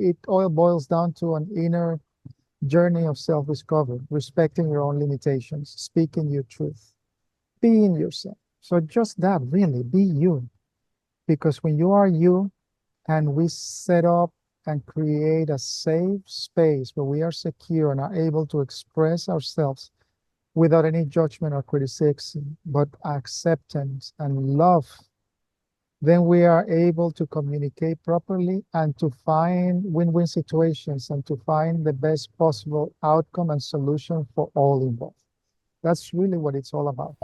it all boils down to an inner journey of self-discovery, respecting your own limitations, speaking your truth, being yourself. So just that, really, be you. Because when you are you, and we set up and create a safe space where we are secure and are able to express ourselves without any judgment or criticism, but acceptance and love, then we are able to communicate properly and to find win-win situations and to find the best possible outcome and solution for all involved. That's really what it's all about.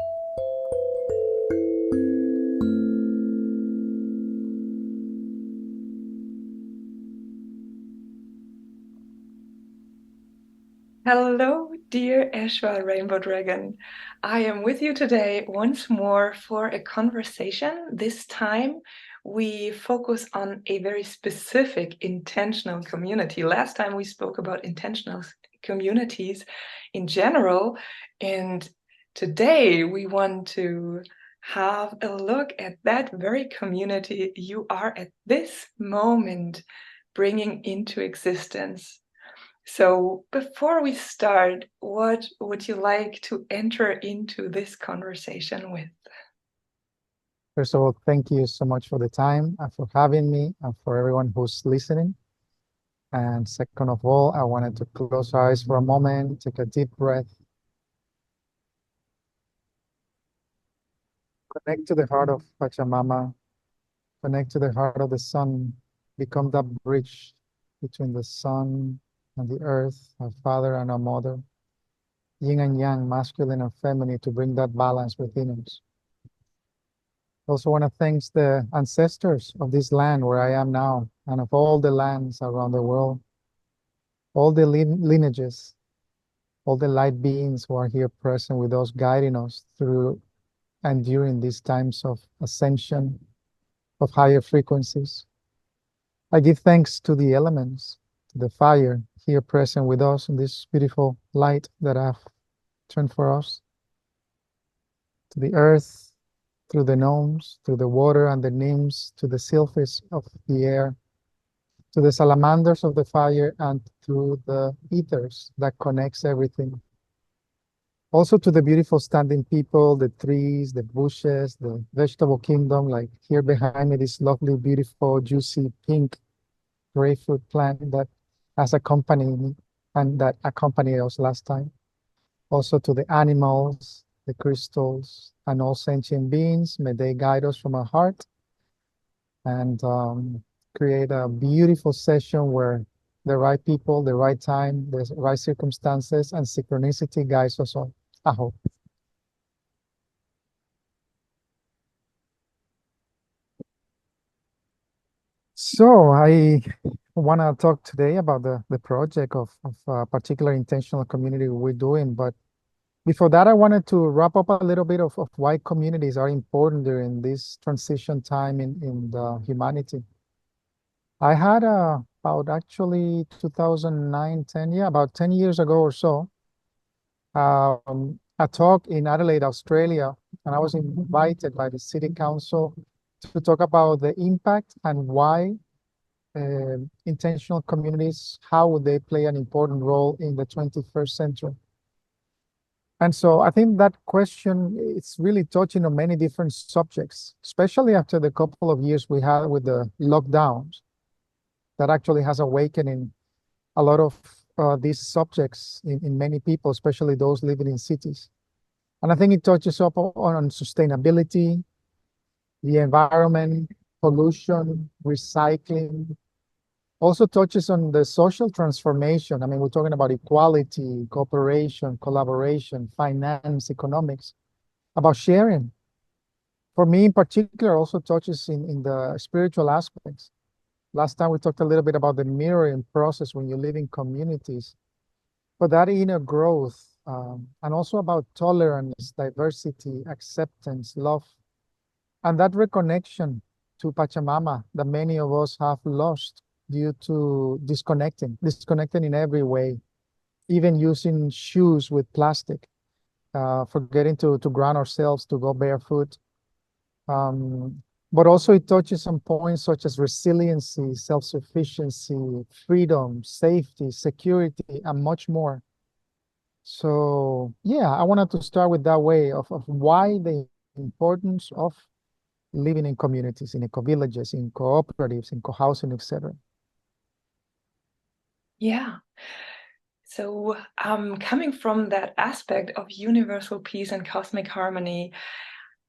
Hello, dear Æshwa Rainbow Dragon. I am with you today once more for a conversation. This time we focus on a very specific intentional community. Last time we spoke about intentional communities in general, and today we want to have a look at that very community you are at this moment bringing into existence. So before we start, what would you like to enter into this conversation with? First of all, thank you so much for the time and for having me and for everyone who's listening. And second of all, I wanted to close our eyes for a moment, take a deep breath. Connect to the heart of Pachamama, connect to the heart of the sun, become that bridge between the sun and the earth, our father and our mother, yin and yang, masculine and feminine, to bring that balance within us. Also want to thank the ancestors of this land where I am now and of all the lands around the world, all the lineages, all the light beings who are here present with us, guiding us through and during these times of ascension, of higher frequencies. I give thanks to the elements, to the fire here present with us in this beautiful light that I've turned for us, to the earth, through the gnomes, through the water and the nymphs, to the sylphids of the air, to the salamanders of the fire, and to the ethers that connects everything. Also to the beautiful standing people, the trees, the bushes, the vegetable kingdom, like here behind me, this lovely, beautiful, juicy, pink grapefruit plant that has accompanied me and that accompanied us last time. Also to the animals, the crystals, and all sentient beings. May they guide us from our heart and create a beautiful session where the right people, the right time, the right circumstances, and synchronicity guides us all. I hope. So I want to talk today about the project of a particular intentional community we're doing. But before that, I wanted to wrap up a little bit of why communities are important during this transition time in the humanity. I had about actually 2009, 10, yeah, about 10 years ago or so, a talk in Adelaide, Australia, and I was invited by the city council to talk about the impact and why intentional communities, how would they play an important role in the 21st century. And so I think that question, it's really touching on many different subjects, especially after the couple of years we had with the lockdowns, that actually has awakening a lot of these subjects in many people, especially those living in cities. And I think it touches up on sustainability, the environment, pollution, recycling, also touches on the social transformation. I mean, we're talking about equality, cooperation, collaboration, finance, economics, about sharing. For me in particular, also touches in the spiritual aspects. Last time we talked a little bit about the mirroring process when you live in communities, but that inner growth, and also about tolerance, diversity, acceptance, love, and that reconnection to Pachamama that many of us have lost due to disconnecting in every way, even using shoes with plastic, forgetting to ground ourselves, to go barefoot, But also it touches on points such as resiliency, self-sufficiency, freedom, safety, security, and much more. So yeah, I wanted to start with that way of why the importance of living in communities, in eco-villages, in cooperatives, in co-housing, etc. Yeah. So, coming from that aspect of universal peace and cosmic harmony,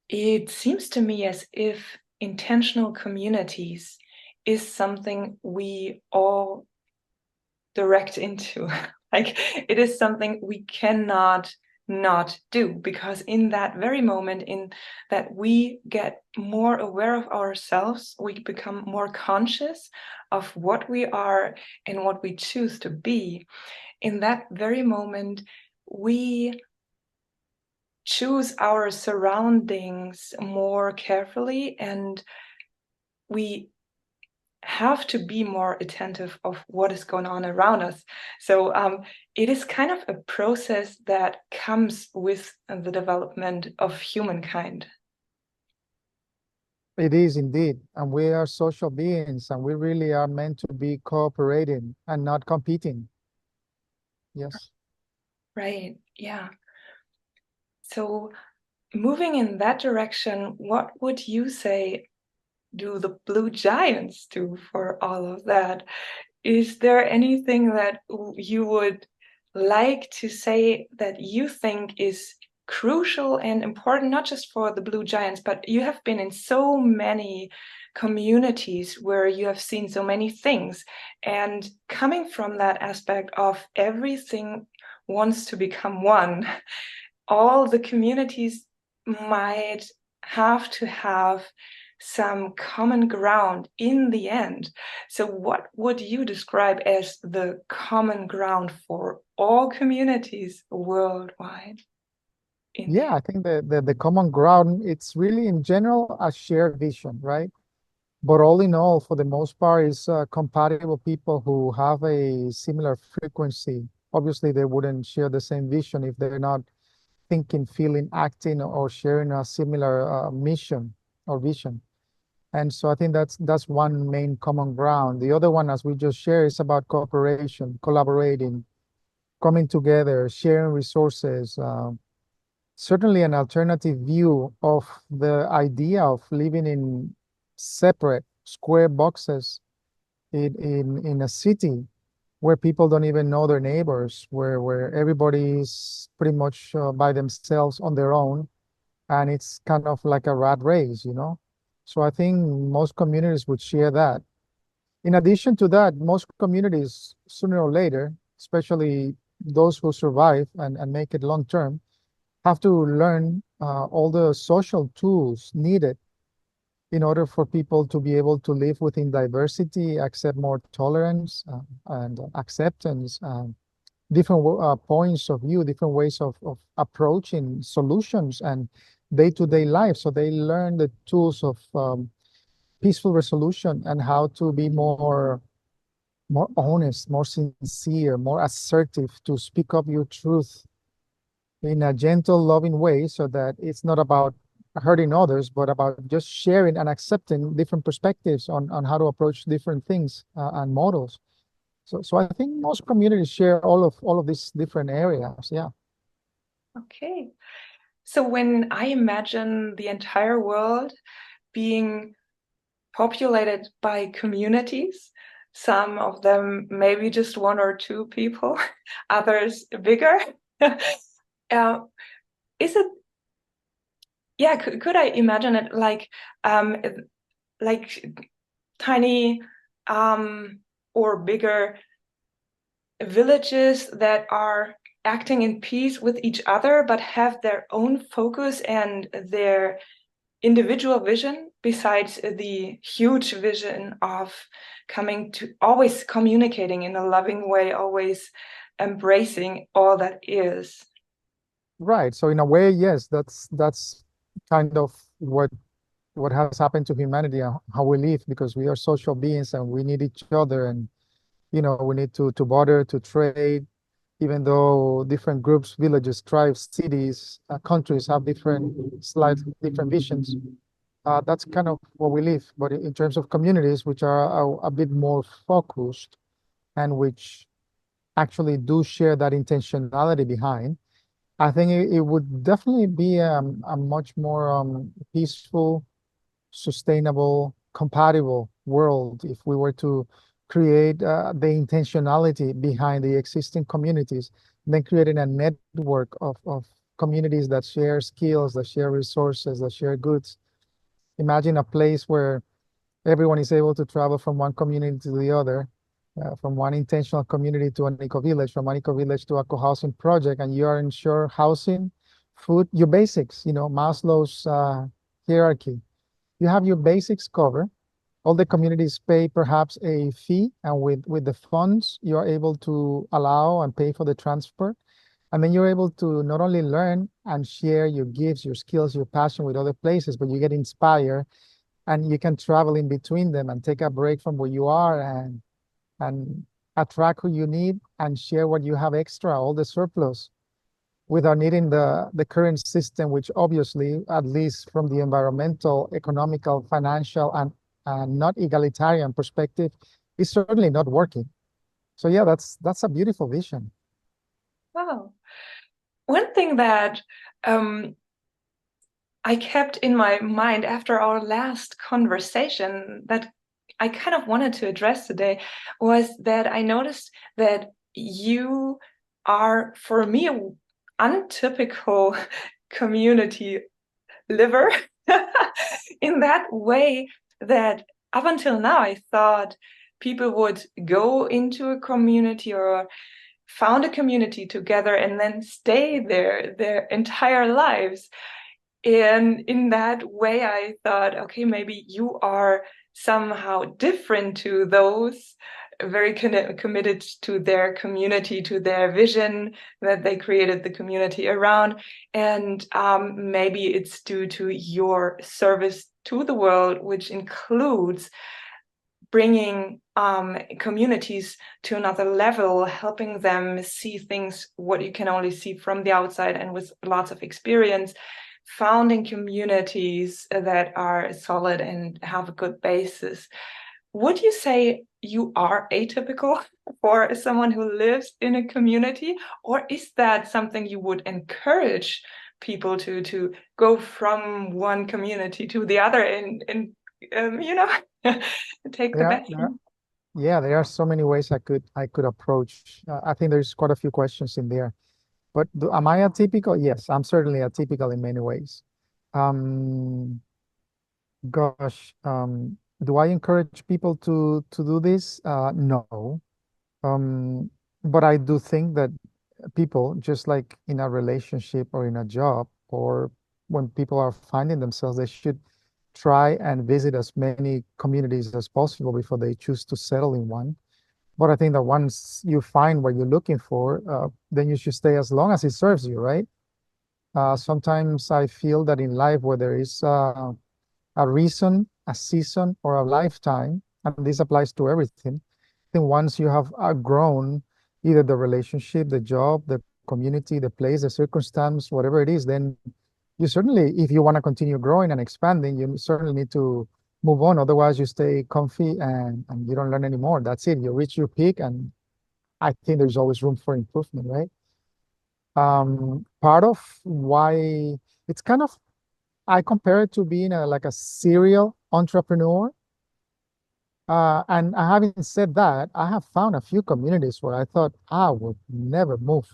it seems to me as if intentional communities is something we all direct into. Like, it is something we cannot not do, because in that very moment, in that we get more aware of ourselves, we become more conscious of what we are and what we choose to be. In that very moment, we choose our surroundings more carefully, and we have to be more attentive of what is going on around us. So it is kind of a process that comes with the development of humankind. It is indeed, and we are social beings, and we really are meant to be cooperating and not competing. Yes. Right, yeah. So moving in that direction, what would you say do the blue giants do for all of that? Is there anything that you would like to say that you think is crucial and important, not just for the blue giants, but you have been in so many communities where you have seen so many things, and coming from that aspect of everything wants to become one, all the communities might have to have some common ground in the end. So what would you describe as the common ground for all communities worldwide? Yeah, I think the common ground, it's really in general a shared vision, right? But all in all, for the most part, is compatible people who have a similar frequency. Obviously, they wouldn't share the same vision if they're not thinking, feeling, acting, or sharing a similar mission or vision. And so I think that's one main common ground. The other one, as we just shared, is about cooperation, collaborating, coming together, sharing resources. Certainly an alternative view of the idea of living in separate square boxes in a city where people don't even know their neighbors, where everybody is pretty much by themselves on their own, and it's kind of like a rat race, you know? So I think most communities would share that. In addition to that, most communities, sooner or later, especially those who survive and make it long term, have to learn all the social tools needed in order for people to be able to live within diversity, accept more tolerance and acceptance, different points of view, different ways of approaching solutions and day-to-day life. So they learn the tools of peaceful resolution and how to be more honest, more sincere, more assertive, to speak up your truth in a gentle, loving way, so that it's not about hurting others, but about just sharing and accepting different perspectives on how to approach different things and models. So I think most communities share all of these different areas. Yeah. Okay. So when I imagine the entire world being populated by communities, some of them maybe just one or two people, others bigger. Is it, yeah, could I imagine it like tiny or bigger villages that are acting in peace with each other, but have their own focus and their individual vision, besides the huge vision of coming to always communicating in a loving way, always embracing all that is. Right. So in a way, yes, that's kind of what has happened to humanity and how we live, because we are social beings and we need each other, and we need to barter, to trade, even though different groups, villages, tribes, cities, countries have different, slight different visions. That's kind of what we live. But in terms of communities, which are a bit more focused and which actually do share that intentionality behind, I think it would definitely be a much more peaceful, sustainable, compatible world if we were to create the intentionality behind the existing communities, then creating a network of communities that share skills, that share resources, that share goods. Imagine a place where everyone is able to travel from one community to the other, from one intentional community to an eco-village, from one eco-village to a co-housing project, and you are ensured housing, food, your basics, Maslow's hierarchy. You have your basics covered. All the communities pay perhaps a fee, and with the funds, you are able to allow and pay for the transport. And then you're able to not only learn and share your gifts, your skills, your passion with other places, but you get inspired and you can travel in between them and take a break from where you are and attract who you need and share what you have extra, all the surplus, without needing the current system, which obviously, at least from the environmental, economical, financial, and not egalitarian perspective, is certainly not working. So yeah, that's a beautiful vision. Wow. One thing that I kept in my mind after our last conversation that I kind of wanted to address today was that I noticed that you are, for me, an untypical community liver in that way that up until now I thought people would go into a community or found a community together and then stay there their entire lives. And in that way, I thought, okay, maybe you are somehow different to those very committed to their community, to their vision that they created the community around. And maybe it's due to your service to the world, which includes bringing communities to another level, helping them see things what you can only see from the outside and with lots of experience, founding communities that are solid and have a good basis. Would you say you are atypical for someone who lives in a community, or is that something you would encourage people to go from one community to the other and take the best? Yeah, there are so many ways I could approach. I think there's quite a few questions in there. But am I atypical? Yes, I'm certainly atypical in many ways. Um, Gosh, do I encourage people to do this? No. Um, but I do think that people, just like in a relationship or in a job, or when people are finding themselves, they should try and visit as many communities as possible before they choose to settle in one. But I think that once you find what you're looking for, then you should stay as long as it serves you, right? Sometimes I feel that in life, where there is a reason, a season, or a lifetime, and this applies to everything. I think once you have outgrown either the relationship, the job, the community, the place, the circumstance, whatever it is, then you certainly, if you want to continue growing and expanding, you certainly need to move on. Otherwise, you stay comfy and you don't learn anymore. That's it. You reach your peak, and I think there's always room for improvement, right? Part of why it's kind of, I compare it to being like a serial entrepreneur. And having said that, I have found a few communities where I thought I would never move.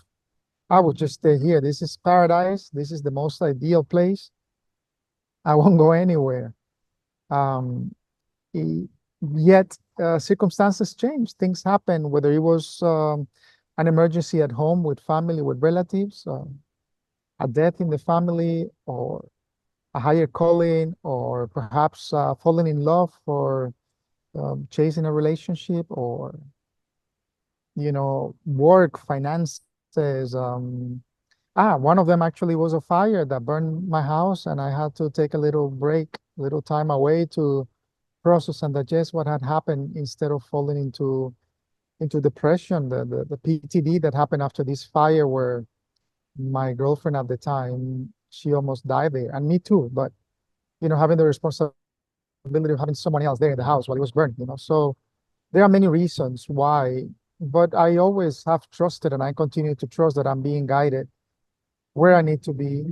I would just stay here. This is paradise. This is the most ideal place. I won't go anywhere. Um, e- Yet circumstances change. Things happen, whether it was an emergency at home with family, with relatives, a death in the family, or a higher calling, or perhaps falling in love, or chasing a relationship, or work, finances. One of them actually was a fire that burned my house, and I had to take a little break, little time away to process and digest what had happened instead of falling into depression, the PTD that happened after this fire, where my girlfriend at the time, she almost died there, and me too. But having the responsibility of having someone else there in the house while it was burning, So there are many reasons why, but I always have trusted and I continue to trust that I'm being guided where I need to be,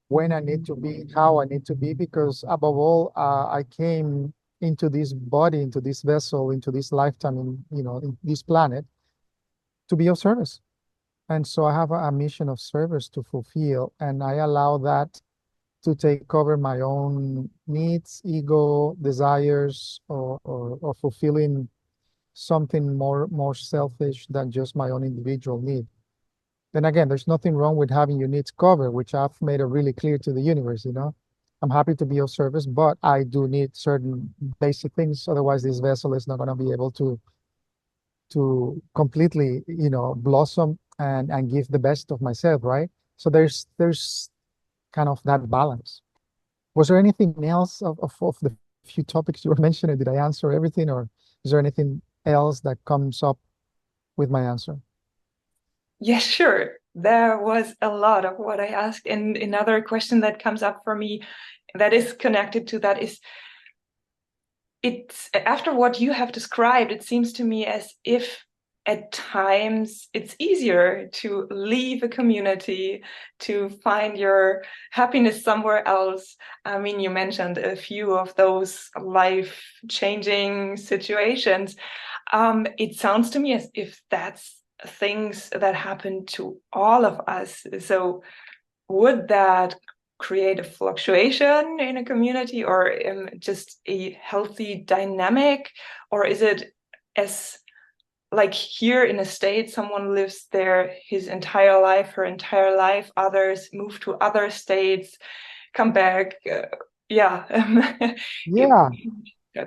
when I need to be, how I need to be, because above all, I came into this body, into this vessel, into this lifetime, in this planet to be of service. And so I have a mission of service to fulfill, and I allow that to take over my own needs, ego, desires, or fulfilling something more selfish than just my own individual need. Then again, there's nothing wrong with having your needs covered, which I've made it really clear to the universe, I'm happy to be of service, but I do need certain basic things. Otherwise, this vessel is not going to be able to completely, blossom and give the best of myself, right? So there's kind of that balance. Was there anything else of the few topics you were mentioning? Did I answer everything, or is there anything else that comes up with my answer? Yes, sure. There was a lot of what I asked. And another question that comes up for me that is connected to that is, it's after what you have described, it seems to me as if at times it's easier to leave a community, to find your happiness somewhere else. I mean, you mentioned a few of those life-changing situations. It sounds to me as if that's things that happen to all of us. So would that create a fluctuation in a community, or just a healthy dynamic? Or is it as like here in a state, someone lives there his entire life, her entire life, others move to other states, come back? Yeah. Yeah,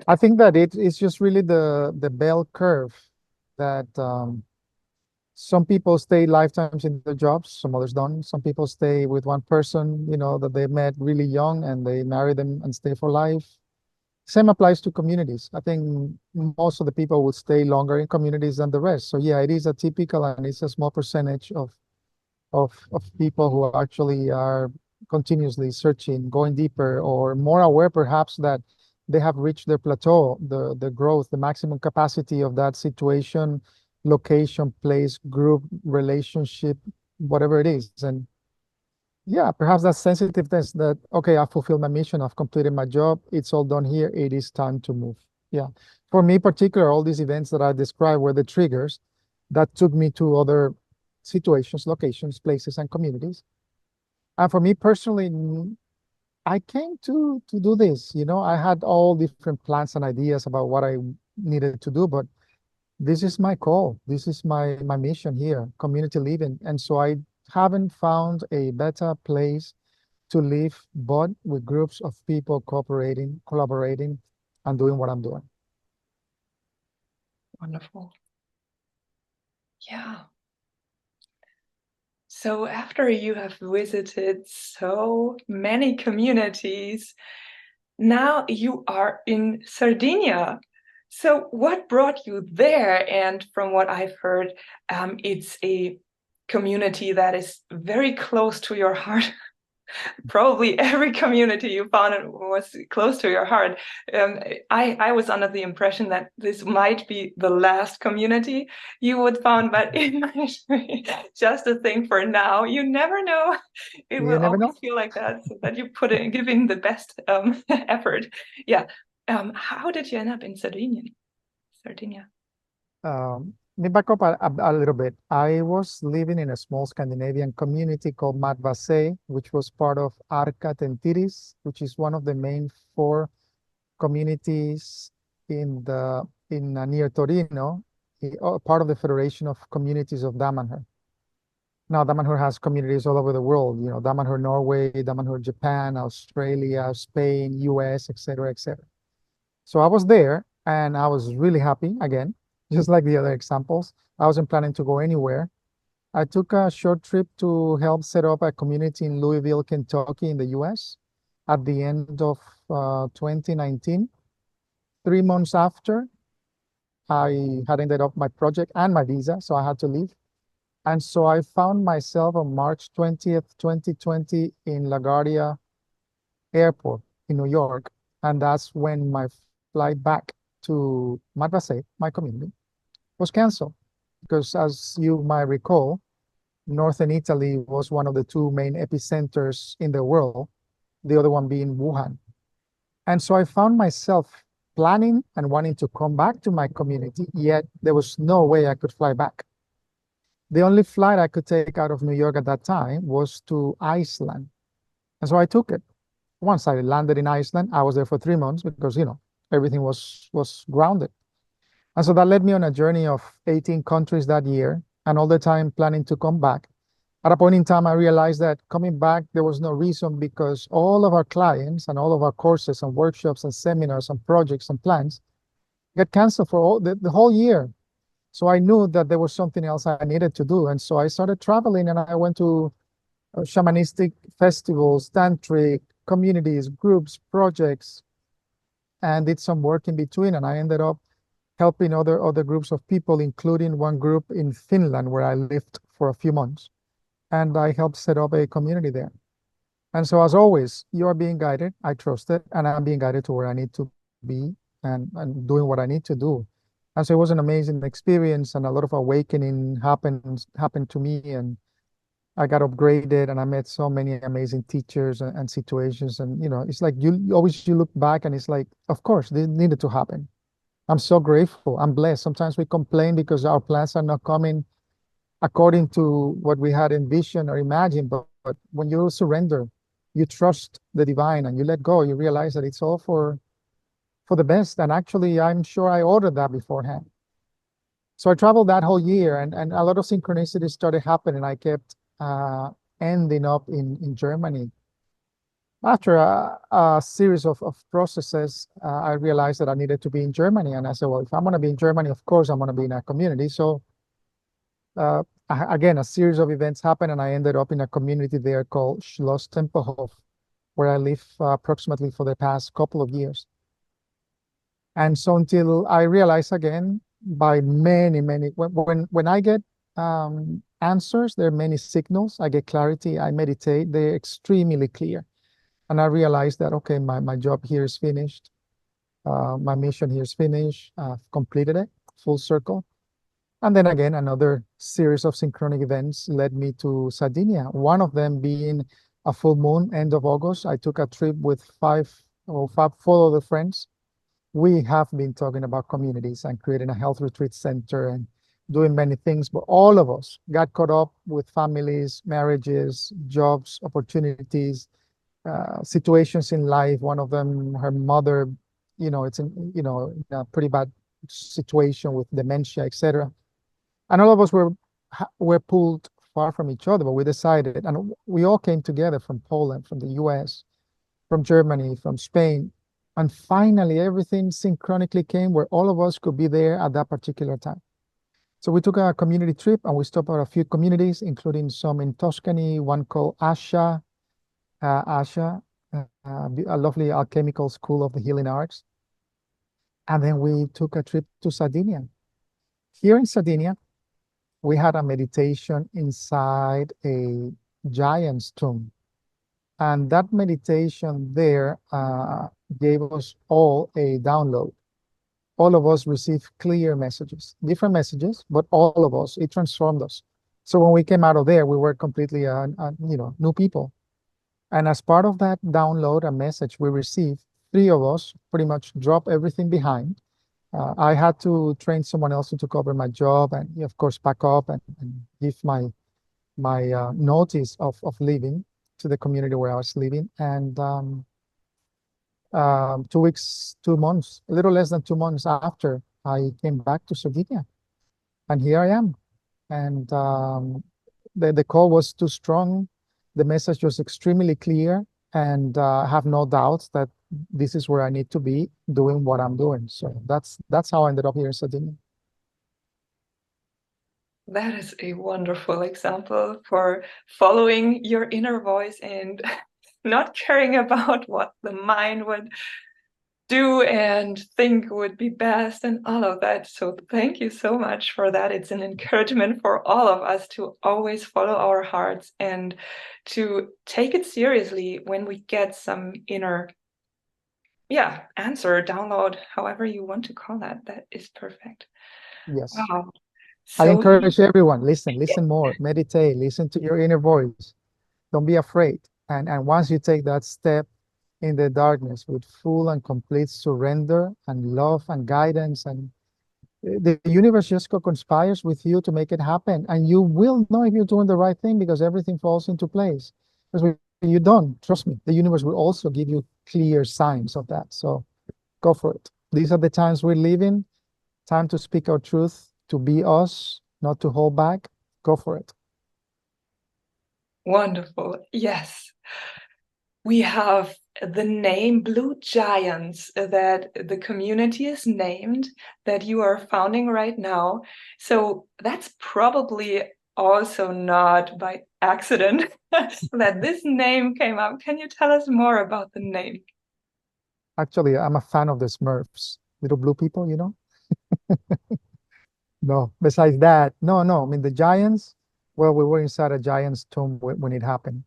I think that it's just really the bell curve that some people stay lifetimes in their jobs, some others don't. Some people stay with one person, that they met really young and they marry them and stay for life. Same applies to communities. I think most of the people would stay longer in communities than the rest. So yeah, it is a typical and it's a small percentage of people who actually are continuously searching, going deeper, or more aware perhaps that they have reached their plateau, the growth, the maximum capacity of that situation, location, place, group, relationship, whatever it is. And yeah, perhaps that sensitiveness that, okay, I fulfilled my mission, I've completed my job, it's all done here, it is time to move. Yeah. For me, particular, all these events that I described were the triggers that took me to other situations, locations, places, and communities. And for me personally, I came to do this. I had all different plans and ideas about what I needed to do, but this is my call. This is my mission here, community living. And so I haven't found a better place to live, but with groups of people cooperating, collaborating, and doing what I'm doing. Wonderful. Yeah. So after you have visited so many communities, now you are in Sardinia. So what brought you there? And from what I've heard, it's a community that is very close to your heart. Probably every community you found was close to your heart. I was under the impression that this might be the last community you would found, but it might be just a thing for now. You never know. It You will never know. always feel like that, so that you give in the best effort. Yeah. How did you end up in Sardinia? Sardinia. Let me back up a little bit. I was living in a small Scandinavian community called Matvase, which was part of Arca Tentiris, which is one of the main four communities in near Torino, part of the Federation of Communities of Damanhur. Now, Damanhur has communities all over the world, Damanhur, Norway, Damanhur, Japan, Australia, Spain, US, etc., etc. So I was there and I was really happy again, just like the other examples. I wasn't planning to go anywhere. I took a short trip to help set up a community in Louisville, Kentucky, in the US at the end of 2019. 3 months after, I had ended up my project and my visa, so I had to leave. And so I found myself on March 20th, 2020 in LaGuardia Airport in New York, and that's when my flight back to Madvase, my community, was canceled. Because as you might recall, northern Italy was one of the two main epicenters in the world, the other one being Wuhan. And so I found myself planning and wanting to come back to my community, yet there was no way I could fly back. The only flight I could take out of New York at that time was to Iceland. And so I took it. Once I landed in Iceland, I was there for 3 months because, everything was grounded. And so that led me on a journey of 18 countries that year, and all the time planning to come back. At a point in time, I realized that coming back, there was no reason because all of our clients and all of our courses and workshops and seminars and projects and plans get canceled for the whole year. So I knew that there was something else I needed to do. And so I started traveling, and I went to shamanistic festivals, tantric communities, groups, projects, and did some work in between. And I ended up helping other groups of people, including one group in Finland where I lived for a few months. And I helped set up a community there. And so as always, you are being guided. I trust it, and I'm being guided to where I need to be and doing what I need to do. And so it was an amazing experience, and a lot of awakening happened to me, and I got upgraded, and I met so many amazing teachers and situations. And it's like you look back and it's like, of course, this needed to happen. I'm so grateful. I'm blessed. Sometimes we complain because our plans are not coming according to what we had envisioned or imagined. But when you surrender, you trust the divine and you let go, you realize that it's all for the best. And actually, I'm sure I ordered that beforehand. So I traveled that whole year, and a lot of synchronicities started happening. I kept ending up in Germany. After a series of processes, I realized that I needed to be in Germany. And I said, well, if I'm going to be in Germany, of course, I'm going to be in a community. So again, a series of events happened, and I ended up in a community there called Schloss Tempelhof, where I live approximately for the past couple of years. And so until I realize again, by many, when I get answers, there are many signals, I get clarity, I meditate, they're extremely clear. And I realized that, okay, my job here is finished. My mission here is finished. I've completed it, full circle. And then again, another series of synchronic events led me to Sardinia. One of them being a full moon, end of August. I took a trip with four other friends. We have been talking about communities and creating a health retreat center and doing many things, but all of us got caught up with families, marriages, jobs, opportunities, situations in life. One of them, her mother, it's in a pretty bad situation with dementia, etc. And all of us were pulled far from each other, but we decided, and we all came together from Poland, from the US, from Germany, from Spain. And finally, everything synchronically came where all of us could be there at that particular time. So we took a community trip, and we stopped at a few communities, including some in Tuscany, one called Æshwa, a lovely alchemical school of the healing arts. And then we took a trip to Sardinia. Here in Sardinia, we had a meditation inside a giant's tomb. And that meditation there gave us all a download. All of us received clear messages, different messages, but all of us, it transformed us. So when we came out of there, we were completely, new people. And as part of that download, a message we received, 3 of us pretty much dropped everything behind. I had to train someone else to cover my job and, of course, pack up and give my notice of leaving to the community where I was living. And 2 months, a little less than 2 months after, I came back to Sardinia. And here I am. And the call was too strong. The message was extremely clear. And I have no doubts that this is where I need to be doing what I'm doing. So that's how I ended up here in Sardinia. That is a wonderful example for following your inner voice and not caring about what the mind would do and think would be best and all of that. So thank you so much for that. It's an encouragement for all of us to always follow our hearts and to take it seriously when we get some inner yeah, answer, download, however you want to call that. That is perfect. Yes. Wow. I So encourage everyone, listen more, meditate, listen to your inner voice. Don't be afraid. And once you take that step in the darkness with full and complete surrender and love and guidance, and the universe just conspires with you to make it happen. And you will know if you're doing the right thing because everything falls into place. Because when you don't, trust me, the universe will also give you clear signs of that. So go for it. These are the times we live in. Time to speak our truth, to be us, not to hold back. Go for it. wonderful. Yes. We have the name Blue Giants that the community is named, that you are founding right now. So that's probably also not by accident that this name came up. Can you tell us more about the name? Actually, I'm a fan of the Smurfs, little blue people, No, besides that, no. I mean, the giants, well, we were inside a giant's tomb when it happened,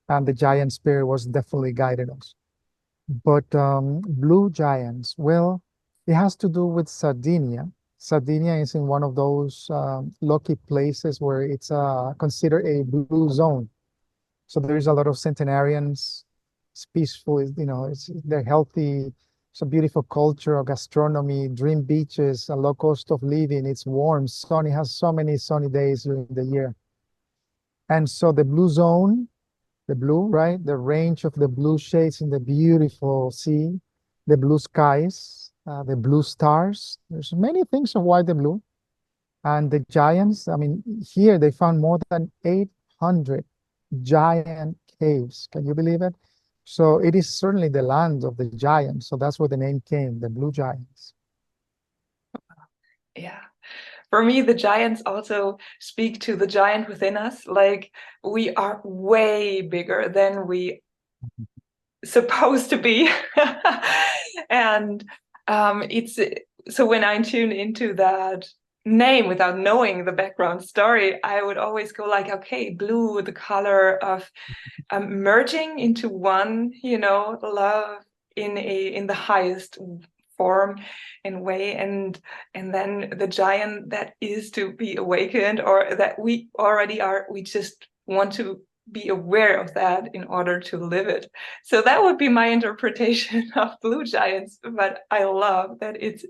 and the giant spirit was definitely guiding us. But blue giants, well, it has to do with Sardinia. Sardinia is in one of those lucky places where it's considered a blue zone. So there is a lot of centenarians. It's peaceful, they're healthy. It's a beautiful culture of gastronomy, dream beaches, a low cost of living. It's warm, sunny, has so many sunny days during the year. And so the blue zone, the blue, right? The range of the blue shades in the beautiful sea, the blue skies, the blue stars. There's many things of why the blue. And the giants, I mean, here they found more than 800 giant caves. Can you believe it? So it is certainly the land of the giants. So that's where the name came, the Blue Giants. Yeah. For me, the giants also speak to the giant within us. Like we are way bigger than we supposed to be. And it's so when I tune into that name without knowing the background story, I would always go like, okay, blue, the color of merging into one, love in the highest form and way, and then the giant that is to be awakened, or that we already are, we just want to be aware of that in order to live it. So that would be my interpretation of blue giants. But I love that it's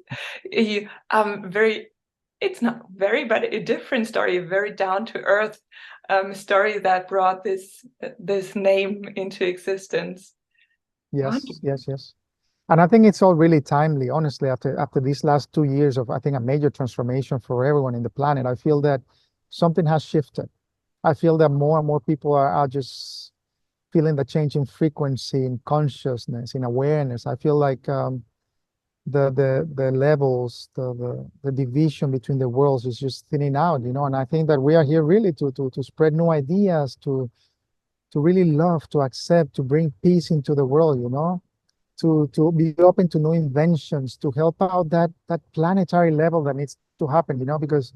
a very, it's not very, but a different story, a very down to earth story that brought this name into existence. Yes, Wonderful. yes, yes. And I think it's all really timely, honestly, after these last 2 years of, I think, a major transformation for everyone in the planet. I feel that something has shifted. I feel that more and more people are just feeling the change in frequency, in consciousness, in awareness. I feel like the levels, the division between the worlds is just thinning out, and I think that we are here really to spread new ideas, to really love, to accept, to bring peace into the world, to be open to new inventions, to help out that planetary level that needs to happen, because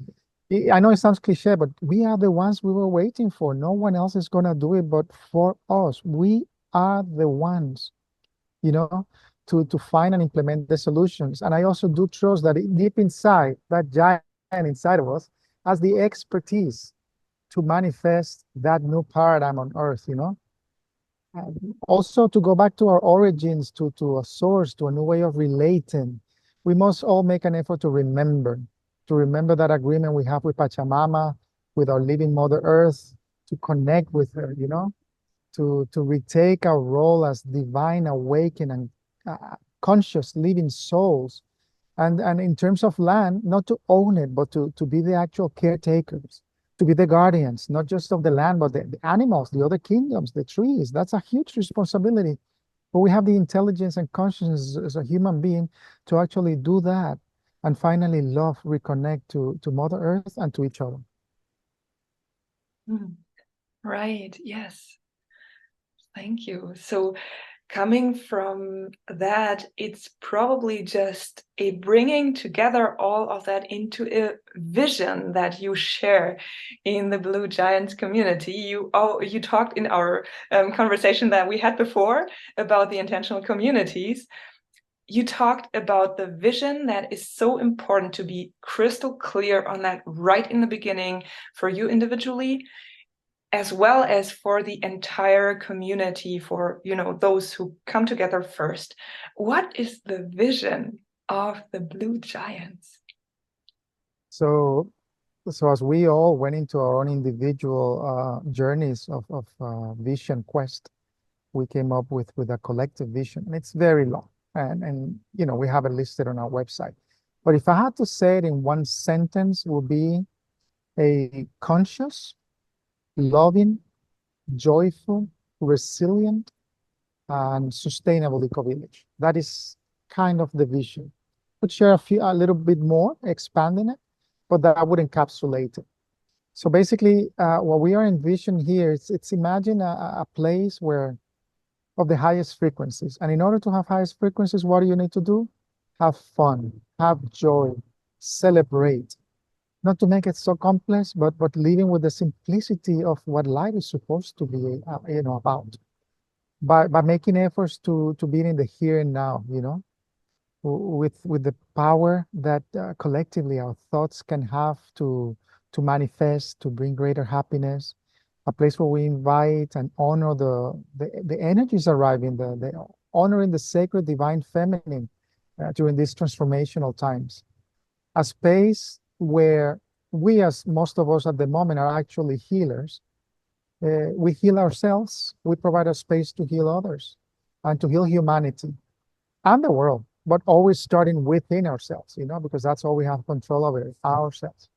I know it sounds cliche, but we are the ones we were waiting for. No one else is gonna do it but for us. We are the ones, you know, to find and implement the solutions. And I also do trust that deep inside, that giant inside of us has the expertise to manifest that new paradigm on Earth. Also, to go back to our origins, to a source, to a new way of relating, we must all make an effort to remember that agreement we have with Pachamama, with our living Mother Earth, to connect with her, to retake our role as divine awakened and conscious living souls. And in terms of land, not to own it, but to be the actual caretakers, to be the guardians, not just of the land, but the animals, the other kingdoms, the trees. That's a huge responsibility. But we have the intelligence and consciousness as a human being to actually do that and finally love, reconnect to Mother Earth and to each other. Right. Yes. Thank you. So coming from that, it's probably just a bringing together all of that into a vision that you share in the Blue Giants community. You talked in our conversation that we had before about the intentional communities, you talked about the vision that is so important to be crystal clear on that right in the beginning for you individually, as well as for the entire community, for those who come together first. What is the vision of the Blue Giants? So as we all went into our own individual journeys of vision quest, we came up with a collective vision, and it's very long, and we have it listed on our website. But if I had to say it in one sentence, it would be a conscious, loving, joyful, resilient, and sustainable eco-village. That is kind of the vision. Could share a little bit more, expanding it, but that would encapsulate it. So basically, what we are envisioning here is imagine a place where of the highest frequencies. And in order to have highest frequencies, what do you need to do? Have fun, have joy, celebrate. Not to make it so complex, but living with the simplicity of what life is supposed to be, about. By making efforts to be in the here and now, with the power that collectively our thoughts can have to manifest, to bring greater happiness. A place where we invite and honor the energies arriving, the honoring the sacred divine feminine during these transformational times. A space where we, as most of us at the moment, are actually healers. We heal ourselves, we provide a space to heal others and to heal humanity and the world, but always starting within ourselves, because that's all we have control over, ourselves.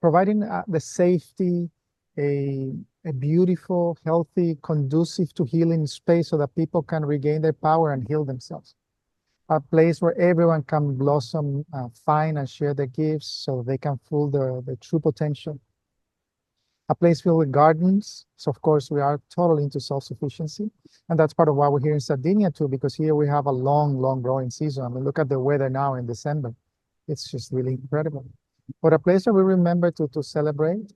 Providing the safety, a beautiful, healthy, conducive to healing space so that people can regain their power and heal themselves. A place where everyone can blossom, find and share their gifts so they can fulfill the true potential. A place filled with gardens. So of course we are totally into self-sufficiency. And that's part of why we're here in Sardinia too, because here we have a long growing season. I mean, look at the weather now in December. It's just really incredible. But a place that we remember to celebrate.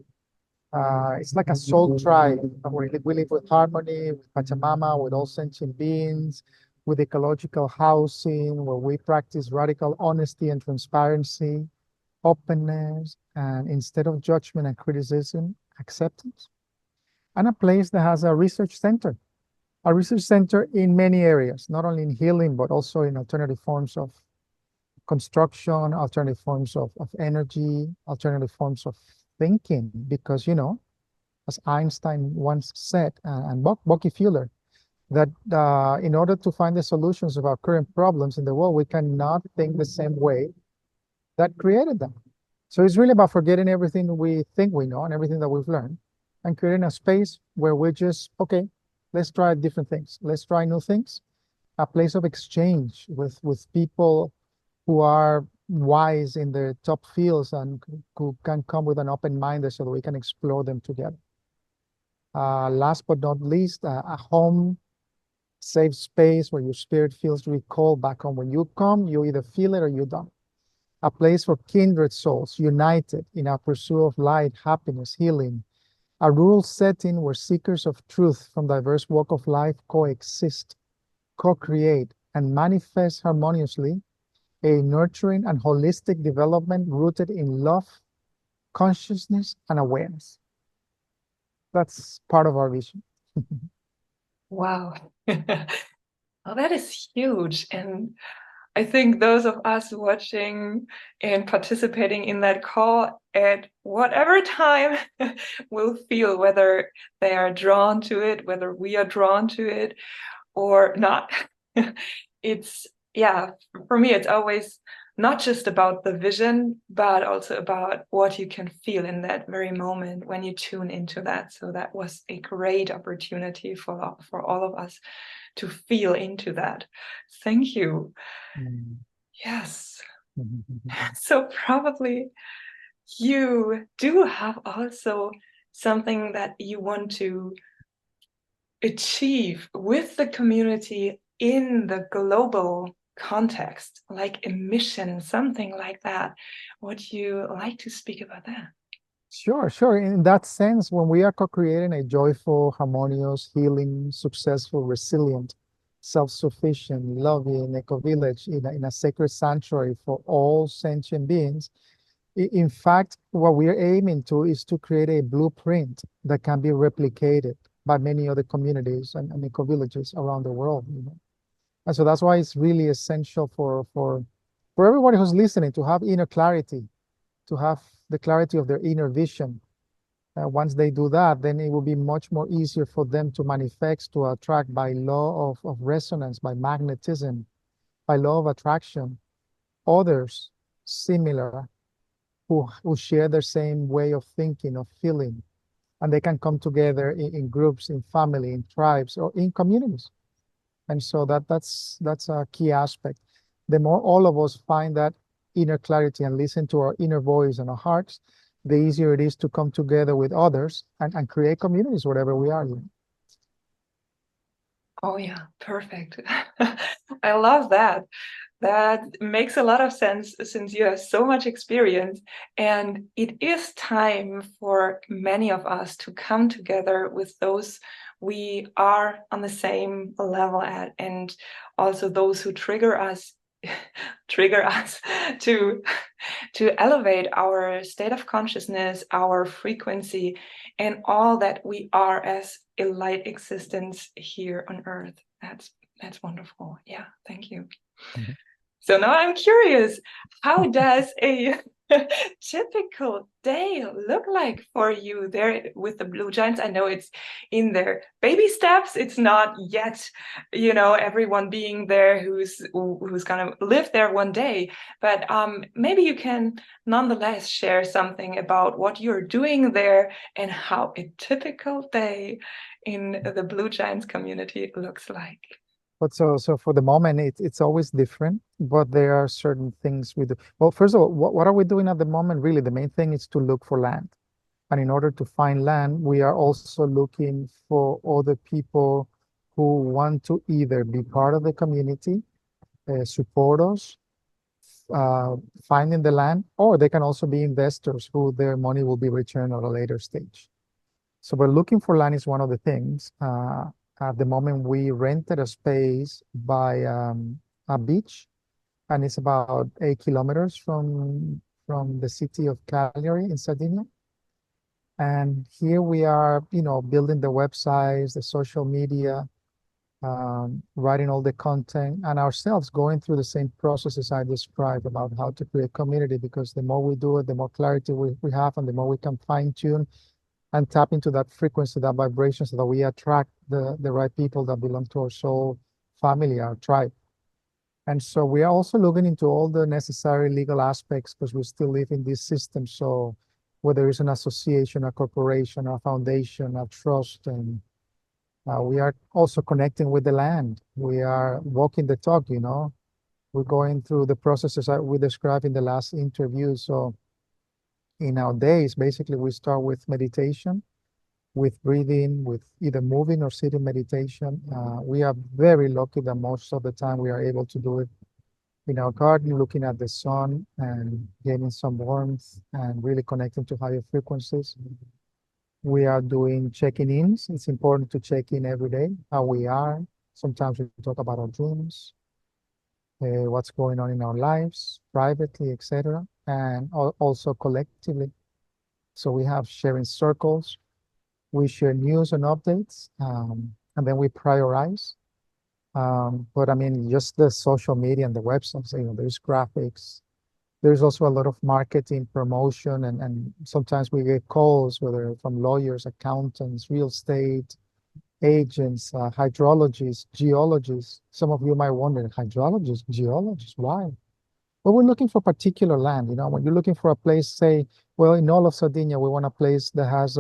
It's like a soul tribe. We live with harmony, with Pachamama, with all sentient beings, with ecological housing, where we practice radical honesty and transparency, openness, and instead of judgment and criticism, acceptance. And a place that has a research center in many areas, not only in healing, but also in alternative forms of construction, alternative forms of energy, alternative forms of thinking, because, as Einstein once said, and Bucky-Fuller, that in order to find the solutions of our current problems in the world, we cannot think the same way that created them. So it's really about forgetting everything we think we know and everything that we've learned, and creating a space where we're just, okay, let's try different things. Let's try new things. A place of exchange with people who are wise in their top fields and who can come with an open mind so that we can explore them together. Last but not least, a home, safe space where your spirit feels recalled back home. When you come, you either feel it or you don't. A place for kindred souls united in our pursuit of light, happiness, healing. A rural setting where seekers of truth from diverse walks of life coexist, co-create, and manifest harmoniously a nurturing and holistic development rooted in love, consciousness, and awareness. That's part of our vision. Wow. Well, that is huge. And I think those of us watching and participating in that call at whatever time will feel whether they are drawn to it, whether we are drawn to it or not. It's, yeah, for me, it's always not just about the vision, but also about what you can feel in that very moment when you tune into that. So that was a great opportunity for all of us to feel into that. Thank you. Yes. So probably you do have also something that you want to achieve with the community in the global context, like a mission, something like that. Would you like to speak about that? Sure. In that sense, when we are co-creating a joyful, harmonious, healing, successful, resilient self-sufficient, loving eco-village in a sacred sanctuary for all sentient beings. In fact, what we're aiming to is to create a blueprint that can be replicated by many other communities and eco-villages around the world. And so that's why it's really essential for everybody who's listening to have inner clarity, to have the clarity of their inner vision. Once they do that, then it will be much more easier for them to manifest, to attract by law of resonance, by magnetism, by law of attraction, others similar who share the same way of thinking, of feeling, and they can come together in groups, in family, in tribes, or in communities. And so that's a key aspect. The more all of us find that inner clarity and listen to our inner voice and our hearts, the easier it is to come together with others and create communities wherever we are. Oh yeah, perfect. I love that. That makes a lot of sense since you have so much experience, and it is time for many of us to come together with those we are on the same level at, and also those who trigger us to elevate our state of consciousness, our frequency, and all that we are as a light existence here on Earth. That's wonderful. Yeah, thank you. Mhm. So now I'm curious, how does a typical day look like for you there with the Blue Giants? I know it's in their baby steps. It's not yet, everyone being there who's gonna live there one day. But maybe you can nonetheless share something about what you're doing there and how a typical day in the Blue Giants community looks like. But so for the moment, it's always different, but there are certain things we do. Well, first of all, what are we doing at the moment? Really, the main thing is to look for land. And in order to find land, we are also looking for other people who want to either be part of the community, support us, finding the land, or they can also be investors who their money will be returned at a later stage. So we're looking for land is one of the things. At the moment, we rented a space by a beach, and it's about 8 kilometers from the city of Cagliari in Sardinia. And here we are, building the websites, the social media, writing all the content, and ourselves going through the same processes I described about how to create community, because the more we do it, the more clarity we have, and the more we can fine tune and tap into that frequency, that vibration, so that we attract the right people that belong to our soul family, our tribe. And so we are also looking into all the necessary legal aspects, because we still live in this system. So whether it's an association, a corporation, a foundation, a trust, and we are also connecting with the land. We are walking the talk, We're going through the processes that we described in the last interview. So in our days, basically, we start with meditation, with breathing, with either moving or sitting meditation. We are very lucky that most of the time we are able to do it in our garden, looking at the sun and getting some warmth and really connecting to higher frequencies. We are doing checking-ins. It's important to check in every day, how we are. Sometimes we talk about our dreams, what's going on in our lives, privately, etc., and also collectively. So we have sharing circles. We share news and updates, and then we prioritize. But I mean, just the social media and the websites, there's graphics. There's also a lot of marketing, promotion, and sometimes we get calls, whether from lawyers, accountants, real estate agents, hydrologists, geologists. Some of you might wonder, hydrologists, geologists, why? Well, we're looking for particular land. When you're looking for a place, say, well, in all of Sardinia, we want a place that has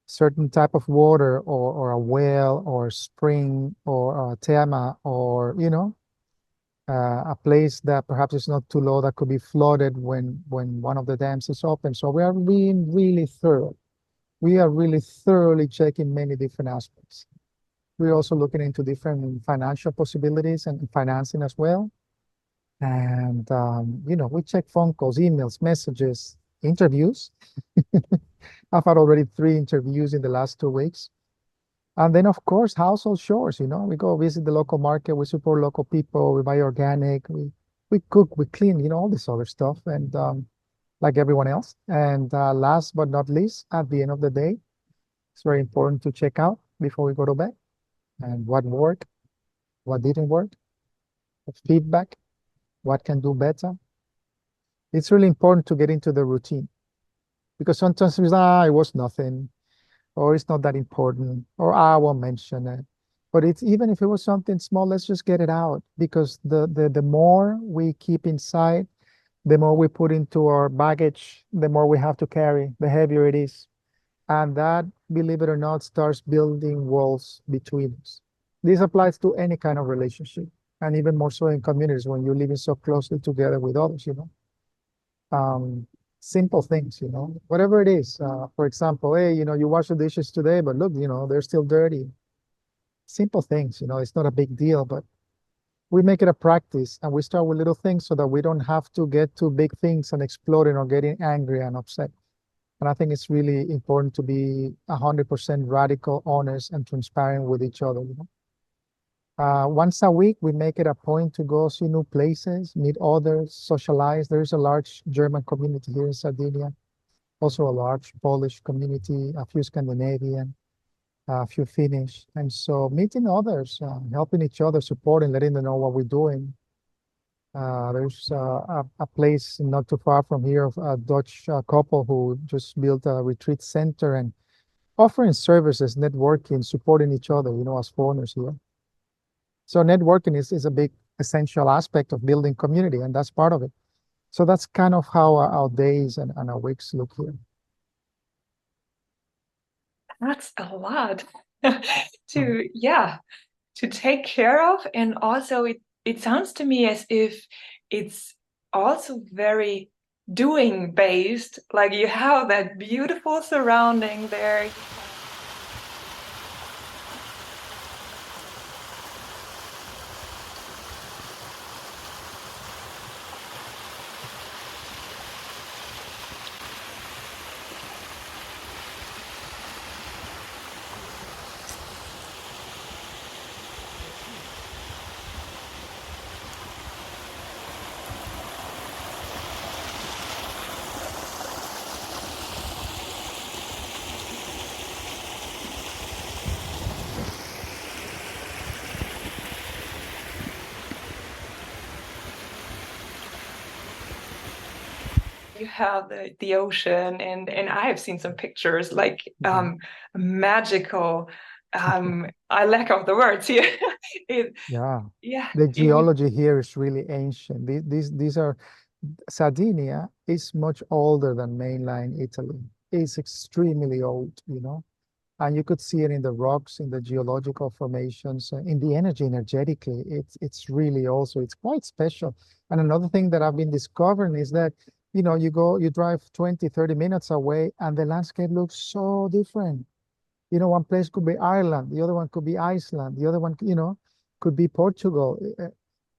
certain type of water, or a well, or a spring, or a tema, or a place that perhaps is not too low, that could be flooded when one of the dams is open. So we are being really thorough. We are really thoroughly checking many different aspects. We're also looking into different financial possibilities and financing as well. And we check phone calls, emails, messages, interviews. I've had already 3 interviews in the last 2 weeks. And then, of course, household chores, you know, we go visit the local market, we support local people, we buy organic, we cook, we clean, you know, all this other stuff, and like everyone else. And last but not least, at the end of the day, it's very important to check out before we go to bed and what worked, what didn't work, feedback, what can do better. It's really important to get into the routine because sometimes it's, it was nothing, or it's not that important, or I won't mention it. But it's even if it was something small, let's just get it out, because the more we keep inside, the more we put into our baggage, the more we have to carry, the heavier it is. And that, believe it or not, starts building walls between us. This applies to any kind of relationship, and even more so in communities when you're living so closely together with others, you know. Simple things, you know, whatever it is. For example, hey, you know, you wash the dishes today, but look, you know, they're still dirty. Simple things, you know, it's not a big deal, but we make it a practice and we start with little things so that we don't have to get to big things and exploding or getting angry and upset. And I think it's really important to be 100% radical, honest, and transparent with each other, you know. Once a week, we make it a point to go see new places, meet others, socialize. There's a large German community here in Sardinia, also a large Polish community, a few Scandinavian, a few Finnish. And so meeting others, helping each other, supporting, letting them know what we're doing. There's a place not too far from here, a Dutch couple who just built a retreat center and offering services, networking, supporting each other, you know, as foreigners here. So networking is a big essential aspect of building community, and that's part of it. So that's kind of how our days and our weeks look here. That's a lot to take care of. And also it sounds to me as if it's also very doing based, like you have that beautiful surrounding there. You have the ocean, and I have seen some pictures, like magical. I lack of the words here. Yeah. Yeah. The geology here is really ancient. These are, Sardinia is much older than mainland Italy. It's extremely old, you know, and you could see it in the rocks, in the geological formations, in the energetically. It's really also, it's quite special. And another thing that I've been discovering is that, you know, you drive 20, 30 minutes away and the landscape looks so different. You know, one place could be Ireland, the other one could be Iceland, the other one, you know, could be Portugal.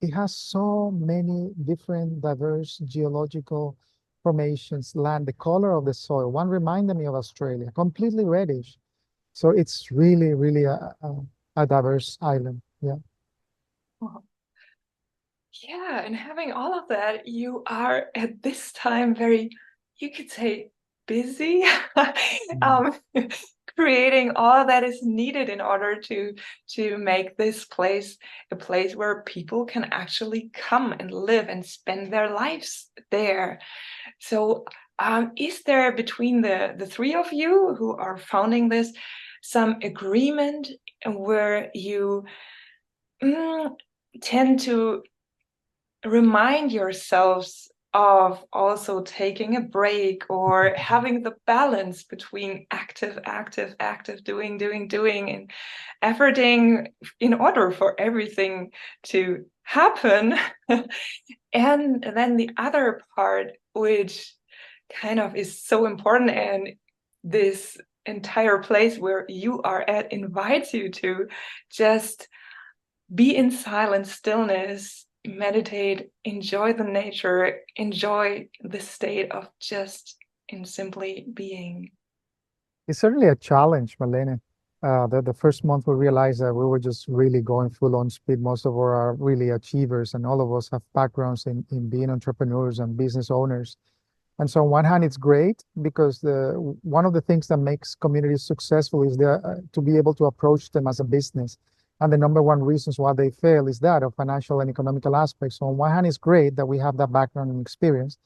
It has so many different diverse geological formations, land, the color of the soil. One reminded me of Australia, completely reddish. So it's really, really a diverse island. Yeah. Yeah, and having all of that, you are at this time very, you could say, busy, creating all that is needed in order to make this place a place where people can actually come and live and spend their lives there. So is there between the three of you who are founding this some agreement where you tend to remind yourselves of also taking a break or having the balance between active, doing, and efforting in order for everything to happen? And then the other part, which kind of is so important, and this entire place where you are at invites you to just be in silent stillness, meditate, enjoy the nature, enjoy the state of just in simply being. It's certainly a challenge, Marlene. The first month we realized that we were just really going full on speed. Most of our are really achievers, and all of us have backgrounds in being entrepreneurs and business owners. And so on one hand, it's great because one of the things that makes communities successful is to be able to approach them as a business. And the number one reasons why they fail is that of financial and economical aspects. So on one hand, it's great that we have that background and experience.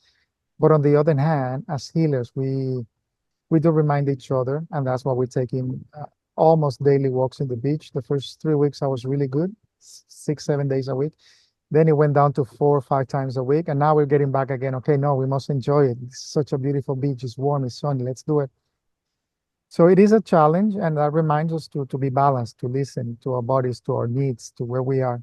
But on the other hand, as healers, we do remind each other, and that's why we're taking almost daily walks in the beach. The first 3 weeks, I was really good, 6, 7 days a week. Then it went down to 4 or 5 times a week. And now we're getting back again. Okay, no, we must enjoy it. It's such a beautiful beach. It's warm, it's sunny. Let's do it. So it is a challenge. And that reminds us to be balanced, to listen to our bodies, to our needs, to where we are.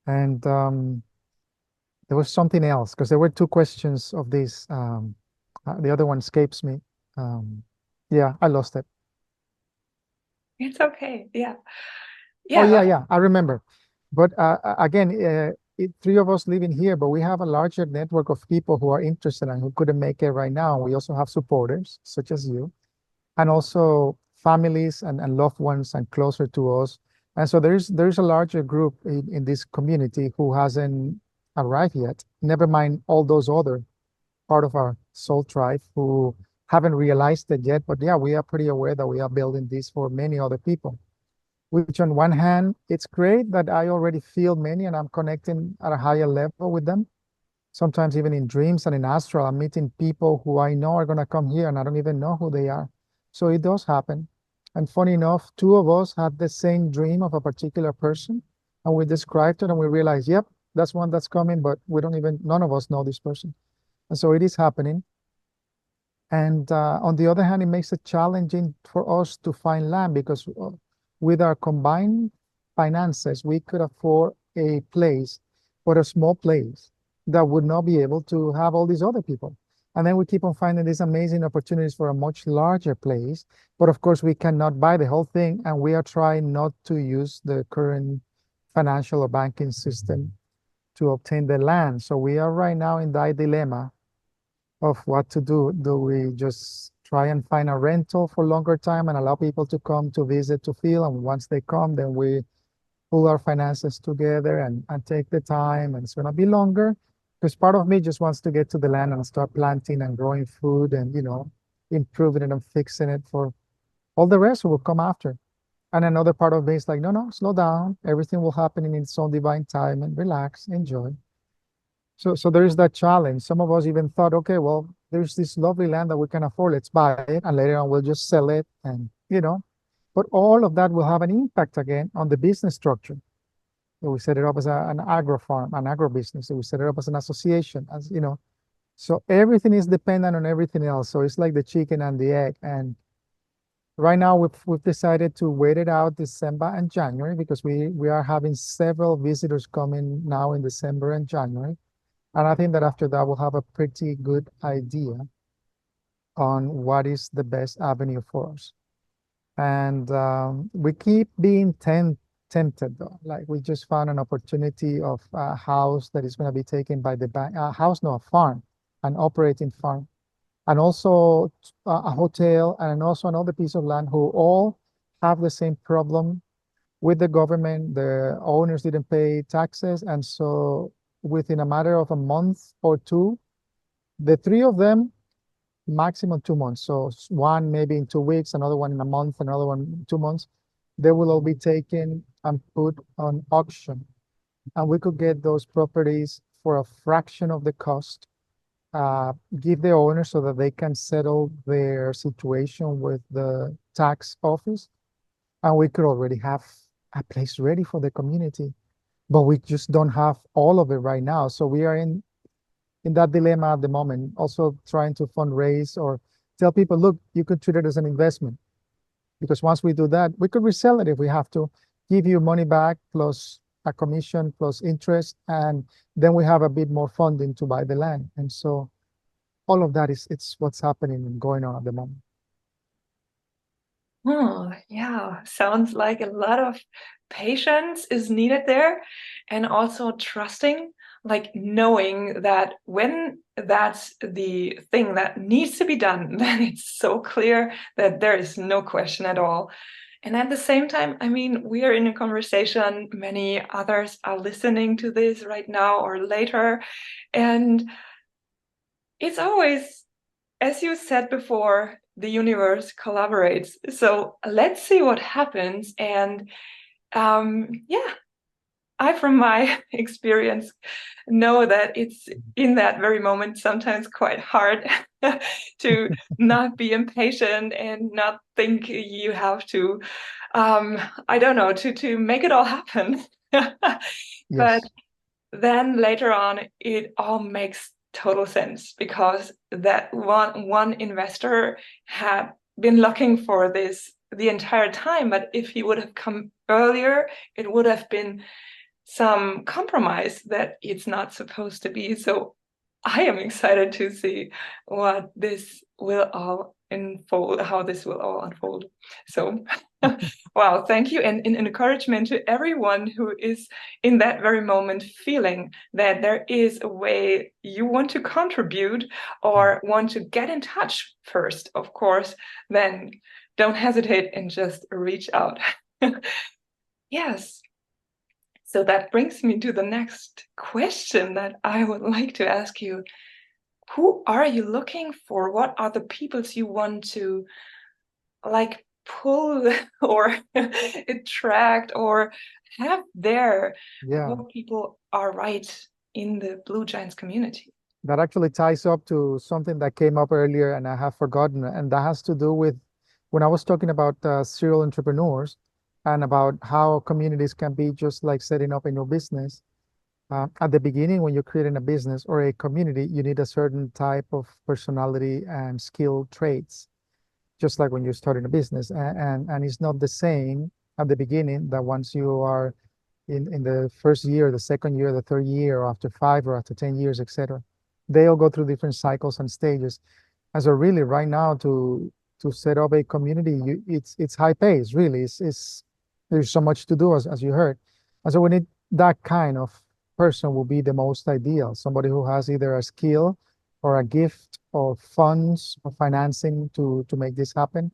And there was something else, because there were 2 questions of this. The other one escapes me. Yeah, I lost it. It's okay. Yeah. Oh, yeah, I remember. But again, 3 of us living here, but we have a larger network of people who are interested and who couldn't make it right now. We also have supporters, such as you, and also families and loved ones and closer to us. And so there's a larger group in this community who hasn't arrived yet. Never mind all those other part of our soul tribe who haven't realized it yet. But yeah, we are pretty aware that we are building this for many other people. Which on one hand, it's great that I already feel many and I'm connecting at a higher level with them. Sometimes even in dreams and in astral, I'm meeting people who I know are going to come here and I don't even know who they are. So it does happen. And funny enough, 2 of us had the same dream of a particular person and we described it and we realized, yep, that's one that's coming, but none of us know this person. And so it is happening. And on the other hand, it makes it challenging for us to find land because with our combined finances, we could afford a place, but a small place that would not be able to have all these other people. And then we keep on finding these amazing opportunities for a much larger place. But of course, we cannot buy the whole thing. And we are trying not to use the current financial or banking system to obtain the land. So we are right now in that dilemma of what to do. Do we just try and find a rental for longer time and allow people to come to visit, to feel? And once they come, then we pull our finances together and take the time. And it's going to be longer because part of me just wants to get to the land and start planting and growing food and, improving it and fixing it for all the rest who will come after. And another part of me is like, no, slow down. Everything will happen in its own divine time and relax, enjoy. So there is that challenge. Some of us even thought, okay, well, there's this lovely land that we can afford. Let's buy it. And later on, we'll just sell it. And, but all of that will have an impact again on the business structure. So we set it up as an agro farm, an agro business. So we set it up as an association, as So everything is dependent on everything else. So it's like the chicken and the egg. And right now, we've decided to wait it out December and January because we are having several visitors coming now in December and January. And I think that after that, we'll have a pretty good idea on what is the best avenue for us. And we keep being tempted, though. Like we just found an opportunity of a house that is going to be taken by the bank, a farm, an operating farm, and also a hotel, and also another piece of land who all have the same problem with the government. The owners didn't pay taxes, and so within a matter of a month or 2, the 3 of them, maximum 2 months. So one maybe in 2 weeks, another one in a month, another one in 2 months, they will all be taken and put on auction. And we could get those properties for a fraction of the cost, give the owner so that they can settle their situation with the tax office. And we could already have a place ready for the community. But we just don't have all of it right now. So we are in that dilemma at the moment, also trying to fundraise or tell people, look, you could treat it as an investment. Because once we do that, we could resell it if we have to, give you money back plus a commission plus interest. And then we have a bit more funding to buy the land. And so all of that it's what's happening and going on at the moment. Oh, yeah. Sounds like a lot of patience is needed there, and also trusting, like knowing that when that's the thing that needs to be done, then it's so clear that there is no question at all. And at the same time, I mean, we are in a conversation. Many others are listening to this right now or later. And it's always, as you said before, the universe collaborates. So let's see what happens. And yeah, I, from my experience, know that it's in that very moment sometimes quite hard to not be impatient and not think you have to, I don't know, to make it all happen. But Yes. then later on, it all makes total sense because that one investor had been looking for this the entire time. But if he would have come earlier, it would have been some compromise that it's not supposed to be. So I am excited to see what this will all unfold, how this will all unfold. So wow, thank you. And encouragement to everyone who is in that very moment feeling that there is a way you want to contribute or want to get in touch first, of course, then don't hesitate and just reach out. Yes. So that brings me to the next question that I would like to ask you. Who are you looking for? What are the peoples you want to like pull or attract or have there? Yeah. What people are right in the Blue Giants community? That actually ties up to something that came up earlier and I have forgotten, and that has to do with when I was talking about serial entrepreneurs and about how communities can be just like setting up a new business. At the beginning, when you're creating a business or a community, you need a certain type of personality and skill traits, just like when you're starting a business. And it's not the same at the beginning that once you are in the first year, the second year, the third year, or after 5 or after 10 years, etc. They all go through different cycles and stages. And so really right now to set up a community, it's high pace, really. It's there's so much to do as you heard. And so we need that kind of person will be the most ideal, somebody who has either a skill or a gift or funds or financing to make this happen.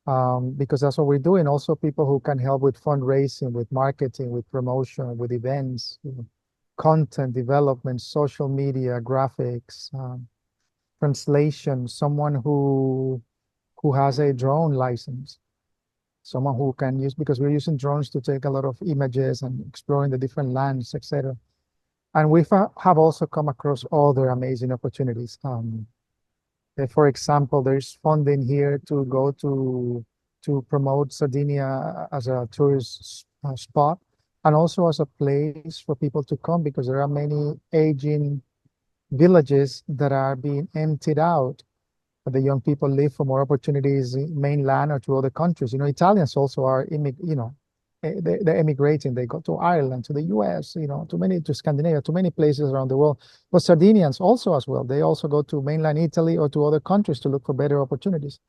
Because that's what we're doing. Also, people who can help with fundraising, with marketing, with promotion, with events, content development, social media, graphics, translation, someone who has a drone license, someone who can use, because we're using drones to take a lot of images and exploring the different lands, etc. And we have also come across other amazing opportunities. For example, there's funding here to go to promote Sardinia as a tourist spot and also as a place for people to come because there are many aging villages that are being emptied out. The young people live for more opportunities in mainland or to other countries. You know, Italians also are, they're emigrating. They go to Ireland, to the US, to Scandinavia, to many places around the world. But Sardinians also as well. They also go to mainland Italy or to other countries to look for better opportunities.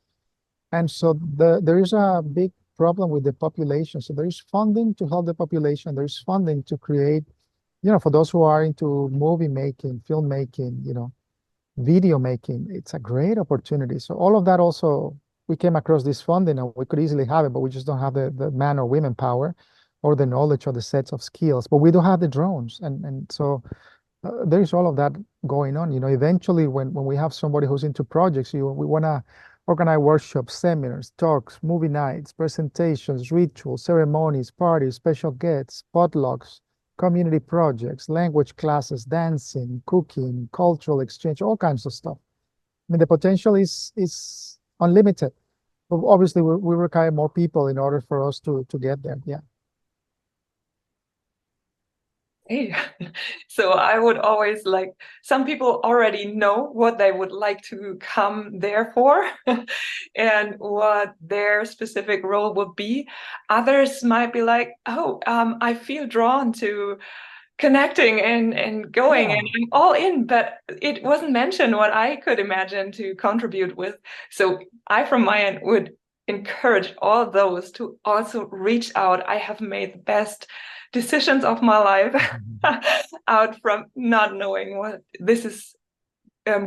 And so there is a big problem with the population. So there is funding to help the population. There is funding to create, for those who are into movie making, filmmaking, video making, it's a great opportunity. So all of that also, we came across this funding and we could easily have it, but we just don't have the man or women power or the knowledge or the sets of skills. But we do have the drones. And so there's all of that going on. Eventually when we have somebody who's into projects, we want to organize workshops, seminars, talks, movie nights, presentations, rituals, ceremonies, parties, special guests, potlucks, community projects, language classes, dancing, cooking, cultural exchange, all kinds of stuff. I mean, the potential is unlimited. But obviously, we require more people in order for us to get there. Yeah. Hey. So I would always like, some people already know what they would like to come there for and what their specific role would be. Others might be like, oh, I feel drawn to connecting and going and I'm all in, but it wasn't mentioned what I could imagine to contribute with. So I, from my end, would encourage all those to also reach out. I have made the best decisions of my life out from not knowing what this is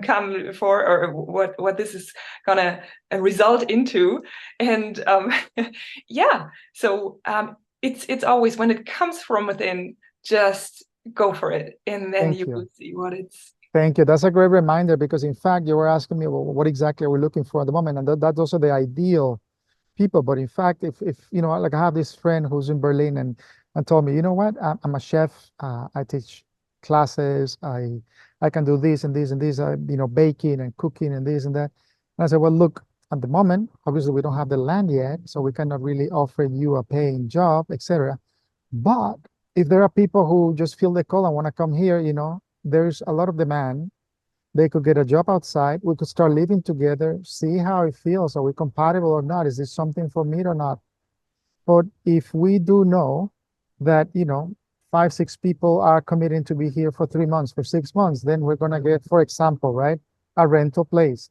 come for, or what this is gonna result into. And yeah, so it's always, when it comes from within, just go for it, and then you will see what it's. Thank you. That's a great reminder, because in fact, you were asking me, well, what exactly are we looking for at the moment? And that's also the ideal people. But in fact, if you know, like I have this friend who's in Berlin and told me, you know what, I'm a chef. I teach classes. I can do this and this and this, you know, baking and cooking and this and that. And I said, well, look, at the moment, obviously we don't have the land yet, so we cannot really offer you a paying job, etc. But if there are people who just feel the call and want to come here, you know, there's a lot of demand. They could get a job outside. We could start living together, see how it feels. Are we compatible or not? Is this something for me or not? But if we do know that, you know, 5, 6 people are committing to be here for 3 months, for 6 months, then we're going to get, for example, right, a rental place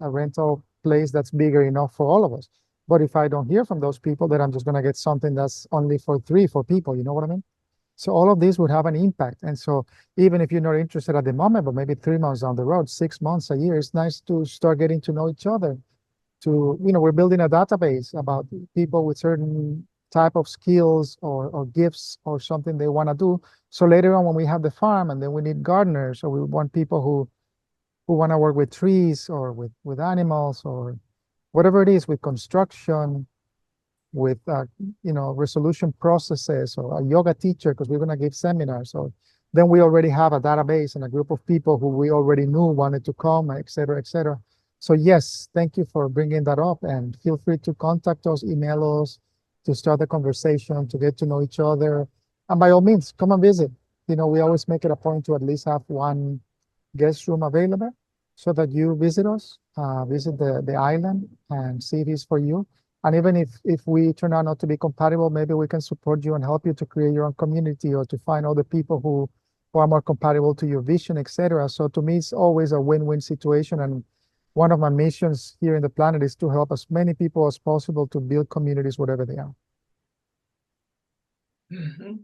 that's bigger enough for all of us. But if I don't hear from those people, then I'm just going to get something that's only for 3, 4 people. You know what I mean? So all of this would have an impact. And so even if you're not interested at the moment, but maybe 3 months down the road, 6 months, a year, it's nice to start getting to know each other. To, you know, we're building a database about people with certain type of skills or gifts or something they want to do. So later on, when we have the farm and then we need gardeners, or we want people who want to work with trees or with animals or whatever it is, with construction, with you know, resolution processes, or a yoga teacher, because we're going to give seminars. So then we already have a database and a group of people who we already knew wanted to come, et cetera, et cetera. So yes, thank you for bringing that up, and feel free to contact us, email us, to start the conversation, to get to know each other. And by all means, come and visit. You know, we always make it a point to at least have one guest room available, so that you visit us, visit the island and see if it's for you. And even if we turn out not to be compatible, maybe we can support you and help you to create your own community, or to find other people who are more compatible to your vision, etc. So to me, it's always a win-win situation. And one of my missions here in the planet is to help as many people as possible to build communities wherever they are. Mm-hmm.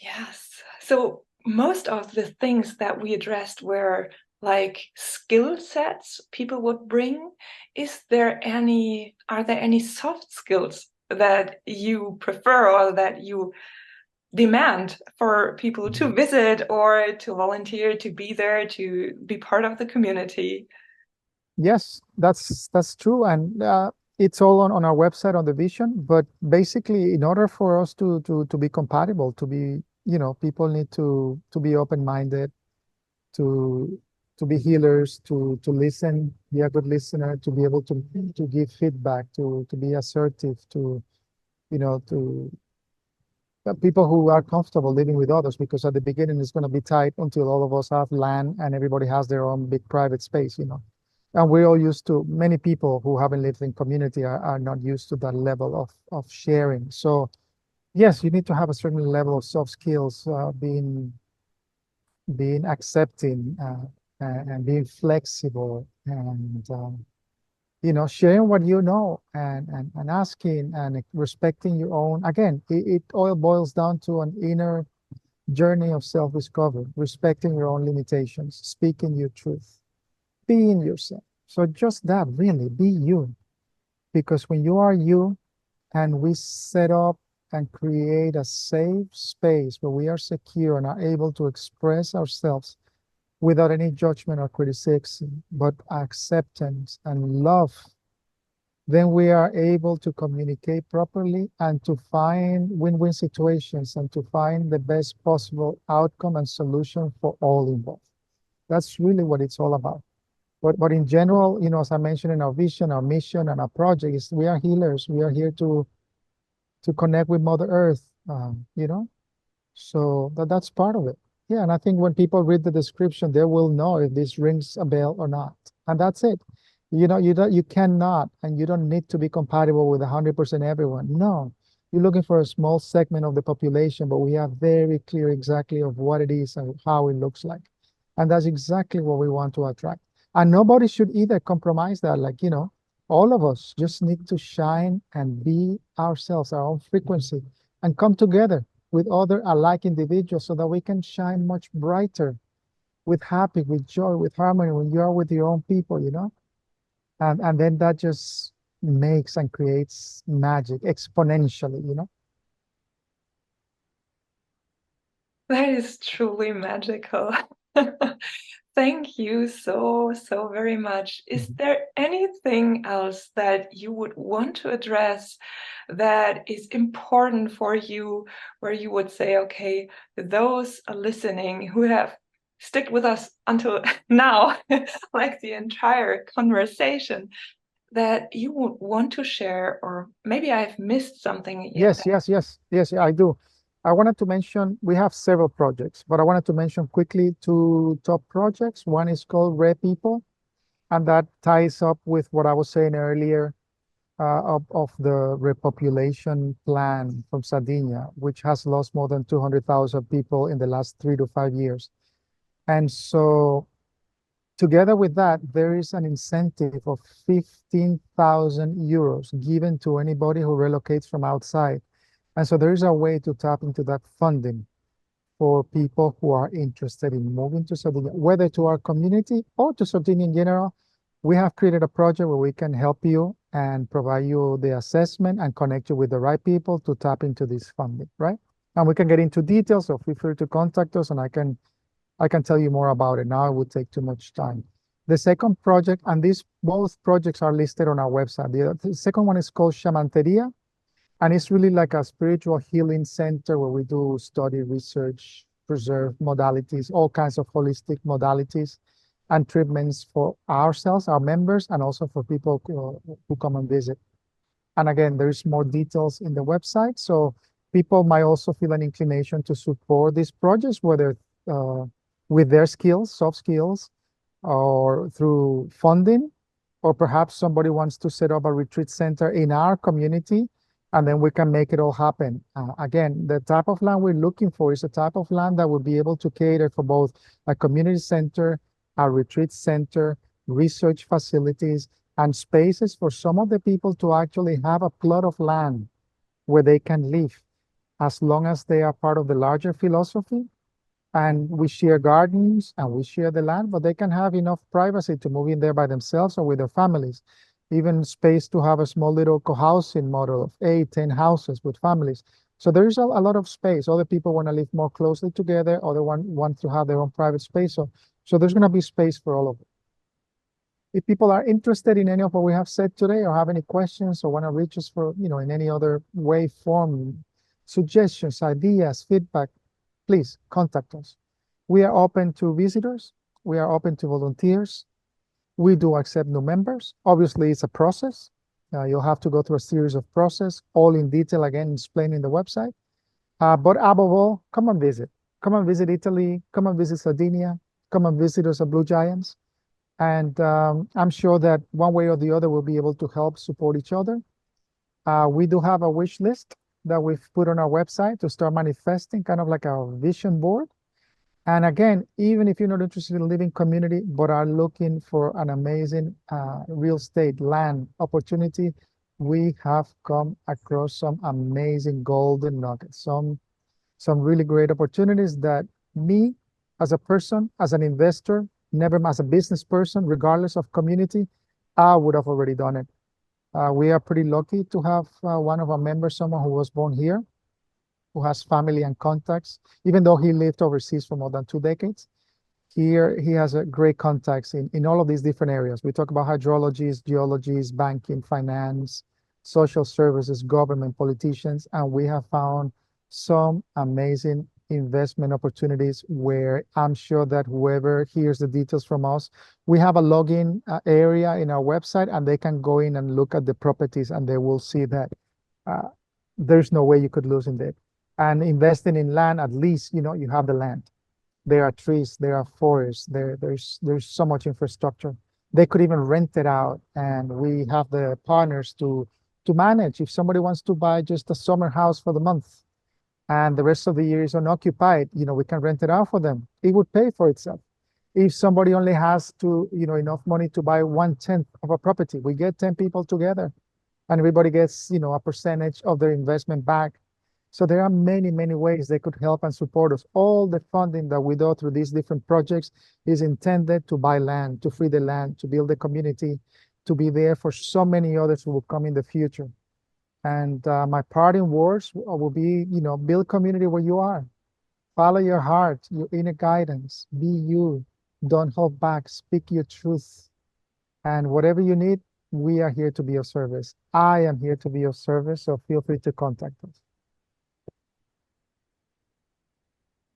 Yes. So most of the things that we addressed were like skill sets people would bring. Are there any soft skills that you prefer, or that you demand for people to visit or to volunteer, to be there, to be part of the community? Yes, that's true. And it's all on our website, on the vision. But basically, in order for us to be compatible, to be, you know, people need to be open-minded, to be healers, to listen, be a good listener, to be able to give feedback, to be assertive, to, you know, to people who are comfortable living with others, because at the beginning it's going to be tight until all of us have land and everybody has their own big private space, you know. And we're all used to, many people who haven't lived in community are not used to that level of sharing. So yes, you need to have a certain level of soft skills, being accepting, and being flexible, and you know, sharing what you know, and asking and respecting your own. Again, it all boils down to an inner journey of self-discovery, respecting your own limitations, speaking your truth, being yourself. So just that, really, be you. Because when you are you, and we set up and create a safe space where we are secure and are able to express ourselves without any judgment or criticism, but acceptance and love, then we are able to communicate properly and to find win-win situations and to find the best possible outcome and solution for all involved. That's really what it's all about. But in general, you know, as I mentioned in our vision, our mission, and our project, is we are healers. We are here to connect with Mother Earth, you know, so that's part of it. Yeah, and I think when people read the description, they will know if this rings a bell or not. And that's it. You know, you cannot, and you don't need to be compatible with 100% everyone. No, you're looking for a small segment of the population, but we have very clear exactly of what it is and how it looks like. And that's exactly what we want to attract. And nobody should either compromise that. Like, you know, all of us just need to shine and be ourselves, our own frequency, and come together with other alike individuals so that we can shine much brighter with happy, with joy, with harmony, when you are with your own people, you know? And then that just makes and creates magic exponentially, you know? That is truly magical. Thank you so very much. Is Mhm. there anything else that you would want to address that is important for you, where you would say, okay, those are listening who have stick with us until now, like the entire conversation, that you would want to share, or maybe I've missed something yet. Yes, I do. I wanted to mention, we have several projects, but I wanted to mention quickly two top projects. One is called Red People, and that ties up with what I was saying earlier of the repopulation plan from Sardinia, which has lost more than 200,000 people in the last 3 to 5 years. And so together with that, there is an incentive of 15,000 euros given to anybody who relocates from outside. And so there is a way to tap into that funding for people who are interested in moving to Sardinia, whether to our community or to Sardinia in general. We have created a project where we can help you and provide you the assessment and connect you with the right people to tap into this funding, right? And we can get into details, so feel free to contact us and I can tell you more about it. Now it would take too much time. The second project, and these both projects are listed on our website. The second one is called Shamanteria, and it's really like a spiritual healing center where we do study, research, preserve modalities, all kinds of holistic modalities and treatments for ourselves, our members, and also for people who come and visit. And again, there's more details in the website. So people might also feel an inclination to support these projects, whether with their skills, soft skills, or through funding, or perhaps somebody wants to set up a retreat center in our community, and then we can make it all happen. Again, the type of land we're looking for is a type of land that will be able to cater for both a community center, a retreat center, research facilities, and spaces for some of the people to actually have a plot of land where they can live, as long as they are part of the larger philosophy. And we share gardens and we share the land, but they can have enough privacy to move in there by themselves or with their families. Even space to have a small little co-housing model of 8, 10 houses with families. So there's a lot of space. Other people want to live more closely together. Other want to have their own private space. So there's going to be space for all of it. If people are interested in any of what we have said today, or have any questions, or want to reach us for, in any other way, form, suggestions, ideas, feedback, please contact us. We are open to visitors. We are open to volunteers. We do accept new members. Obviously, it's a process. You'll have to go through a series of process, all in detail, again, explained in the website. But above all, come and visit. Come and visit Italy. Come and visit Sardinia. Come and visit us at Blue Giants. And I'm sure that one way or the other, we'll be able to help support each other. We do have a wish list that we've put on our website to start manifesting, kind of like a vision board. And again, even if you're not interested in living community, but are looking for an amazing real estate land opportunity, we have come across some amazing golden nuggets, some really great opportunities that me, as a person, as an investor, never as a business person, regardless of community, I would have already done it. We are pretty lucky to have one of our members, someone who was born here, who has family and contacts. Even though he lived overseas for more than 2 decades, here he has a great contacts in all of these different areas. We talk about hydrologies, geologies, banking, finance, social services, government, politicians, and we have found some amazing investment opportunities where I'm sure that whoever hears the details from us, we have a login area in our website, and they can go in and look at the properties, and they will see that there's no way you could lose in it. And investing in land, at least, you have the land. There are trees, there are forests, there's so much infrastructure. They could even rent it out, and we have the partners to manage. If somebody wants to buy just a summer house for the month, and the rest of the year is unoccupied, we can rent it out for them. It would pay for itself. If somebody only has enough money to buy 1/10 of a property, we get 10 people together, and everybody gets, a percentage of their investment back. So there are many, many ways they could help and support us. All the funding that we do through these different projects is intended to buy land, to free the land, to build a community, to be there for so many others who will come in the future. And my parting words will be, build community where you are. Follow your heart, your inner guidance. Be you. Don't hold back. Speak your truth. And whatever you need, we are here to be of service. I am here to be of service, so feel free to contact us.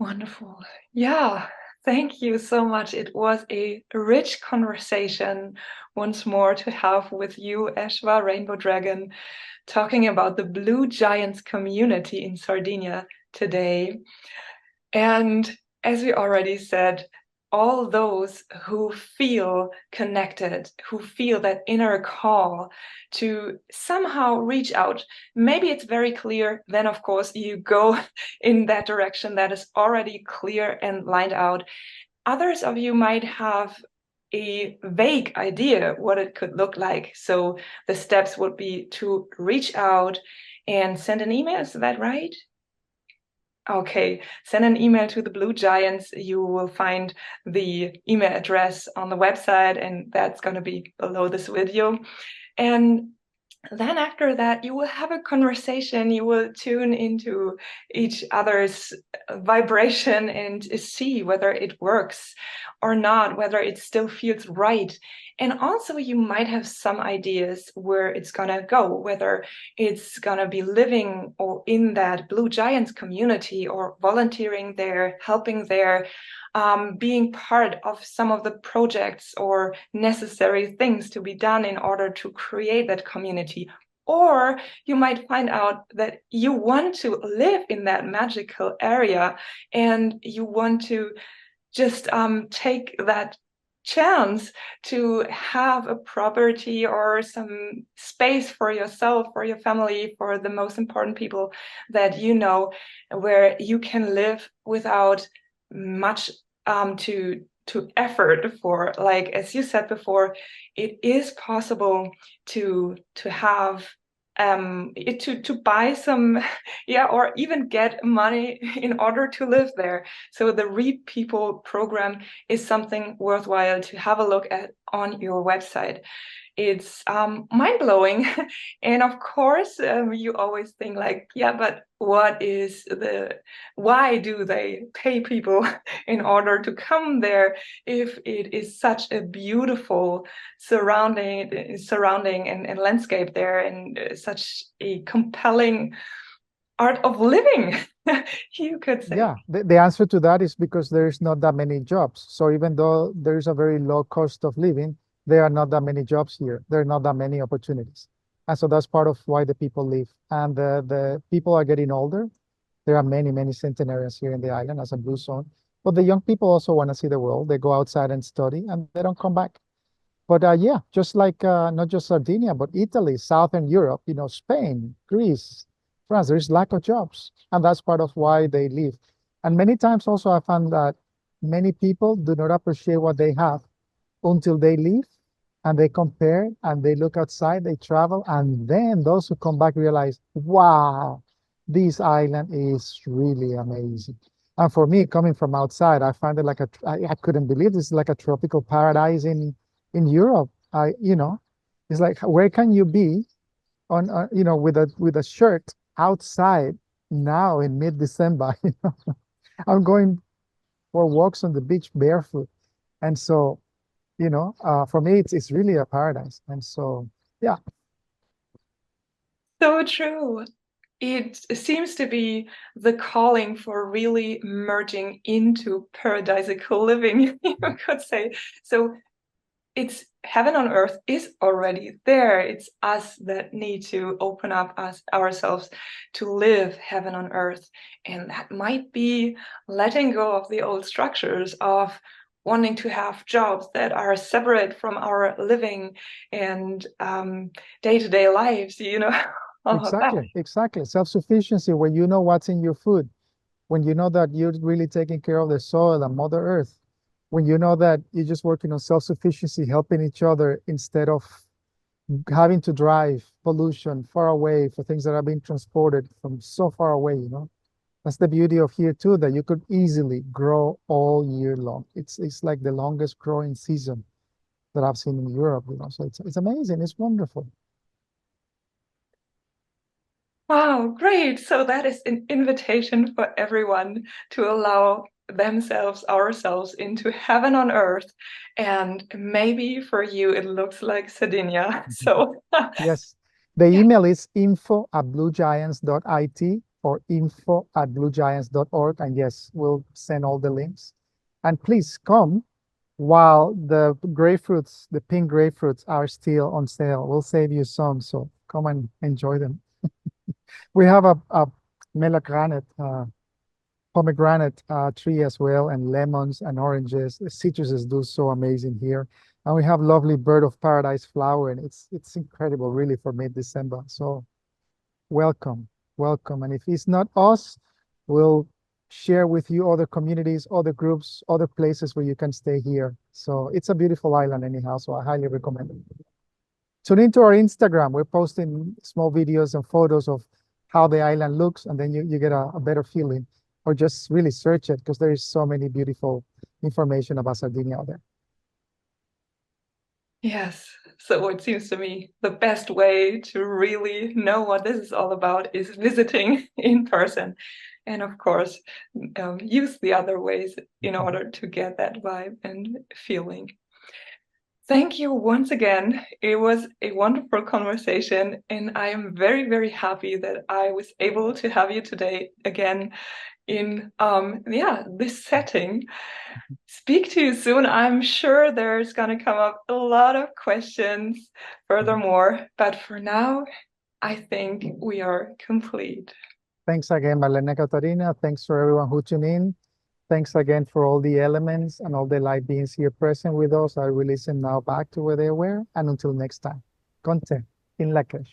Wonderful. Yeah, thank you so much. It was a rich conversation once more to have with you, Æshwa, Rainbow Dragon, talking about the BlueGiants community in Sardinia today. And as we already said, all those who feel connected, who feel that inner call to somehow reach out, maybe it's very clear, then of course you go in that direction that is already clear and lined out. Others of you might have a vague idea what it could look like. So the steps would be to reach out and send an email, is that right? Okay, send an email to the BlueGiants. You will find the email address on the website, and that's going to be below this video. And then after that, you will have a conversation. You will tune into each other's vibration and see whether it works or not, whether it still feels right. And also you might have some ideas where it's gonna go, whether it's gonna be living or in that BlueGiants community or volunteering there, helping there, being part of some of the projects or necessary things to be done in order to create that community. Or you might find out that you want to live in that magical area and you want to just take that chance to have a property or some space for yourself, for your family, for the most important people that you know, where you can live without much to effort for, like as you said before, it is possible to have to buy some, yeah, or even get money in order to live there. So the Read People program is something worthwhile to have a look at on your website. It's mind-blowing. And of course, you always think like, yeah, but why do they pay people in order to come there if it is such a beautiful surrounding and landscape there, and such a compelling art of living, you could say. Yeah, the answer to that is because there's not that many jobs. So even though there's a very low cost of living, there are not that many jobs here. There are not that many opportunities. And so that's part of why the people leave. And the people are getting older. There are many, many centenarians here in the island as a blue zone. But the young people also want to see the world. They go outside and study and they don't come back. But yeah, just like not just Sardinia, but Italy, Southern Europe, Spain, Greece, France, there's lack of jobs. And that's part of why they leave. And many times also I found that many people do not appreciate what they have until they leave and they compare and they look outside, they travel, and then those who come back realize, wow, this island is really amazing. And for me, coming from outside, I find it like I couldn't believe this is like a tropical paradise in Europe. It's like, where can you be on, with a shirt outside now in mid-December? I'm going for walks on the beach barefoot. And so, for me, it's really a paradise. And so, yeah. So true. It seems to be the calling for really merging into paradisical living, you could say. So it's heaven on earth is already there. It's us that need to open up ourselves to live heaven on earth. And that might be letting go of the old structures of wanting to have jobs that are separate from our living and day-to-day lives, Exactly. Self-sufficiency, where you know what's in your food, when you know that you're really taking care of the soil and Mother Earth, when you know that you're just working on self-sufficiency, helping each other instead of, having to drive, pollution, far away for things that are being transported from so far away, you know. That's the beauty of here too, that you could easily grow all year long. It's like the longest growing season that I've seen in Europe, you know. So it's amazing. It's wonderful. Wow, great. So that is an invitation for everyone to allow themselves, ourselves into heaven on earth. And maybe for you, it looks like Sardinia. So Yes. The yeah. email is info@bluegiants.it or info@bluegiants.org. And yes, we'll send all the links. And please come while the grapefruits, the pink grapefruits are still on sale. We'll save you some. So come and enjoy them. We have a melagranate, pomegranate tree as well, and lemons and oranges. The citruses do so amazing here. And we have lovely bird of paradise flower, and it's incredible really for mid-December. So welcome, welcome. And if it's not us, we'll share with you other communities, other groups, other places where you can stay here. So it's a beautiful island anyhow, so I highly recommend it. Tune into our Instagram. We're posting small videos and photos of how the island looks, and then you get a better feeling, or just really search it because there is so many beautiful information about Sardinia out there. Yes. So it seems to me the best way to really know what this is all about is visiting in person. And of course, use the other ways in order to get that vibe and feeling. Thank you once again. It was a wonderful conversation, and I am very, very happy that I was able to have you today again in this setting. Speak to you soon. I'm sure there's gonna come up a lot of questions furthermore, but for now, I think we are complete. Thanks again, Marlene Catarina. Thanks for everyone who tuned in. Thanks again for all the elements and all the light beings here present with us. I release them now back to where they were. And until next time, Conte in Lakesh.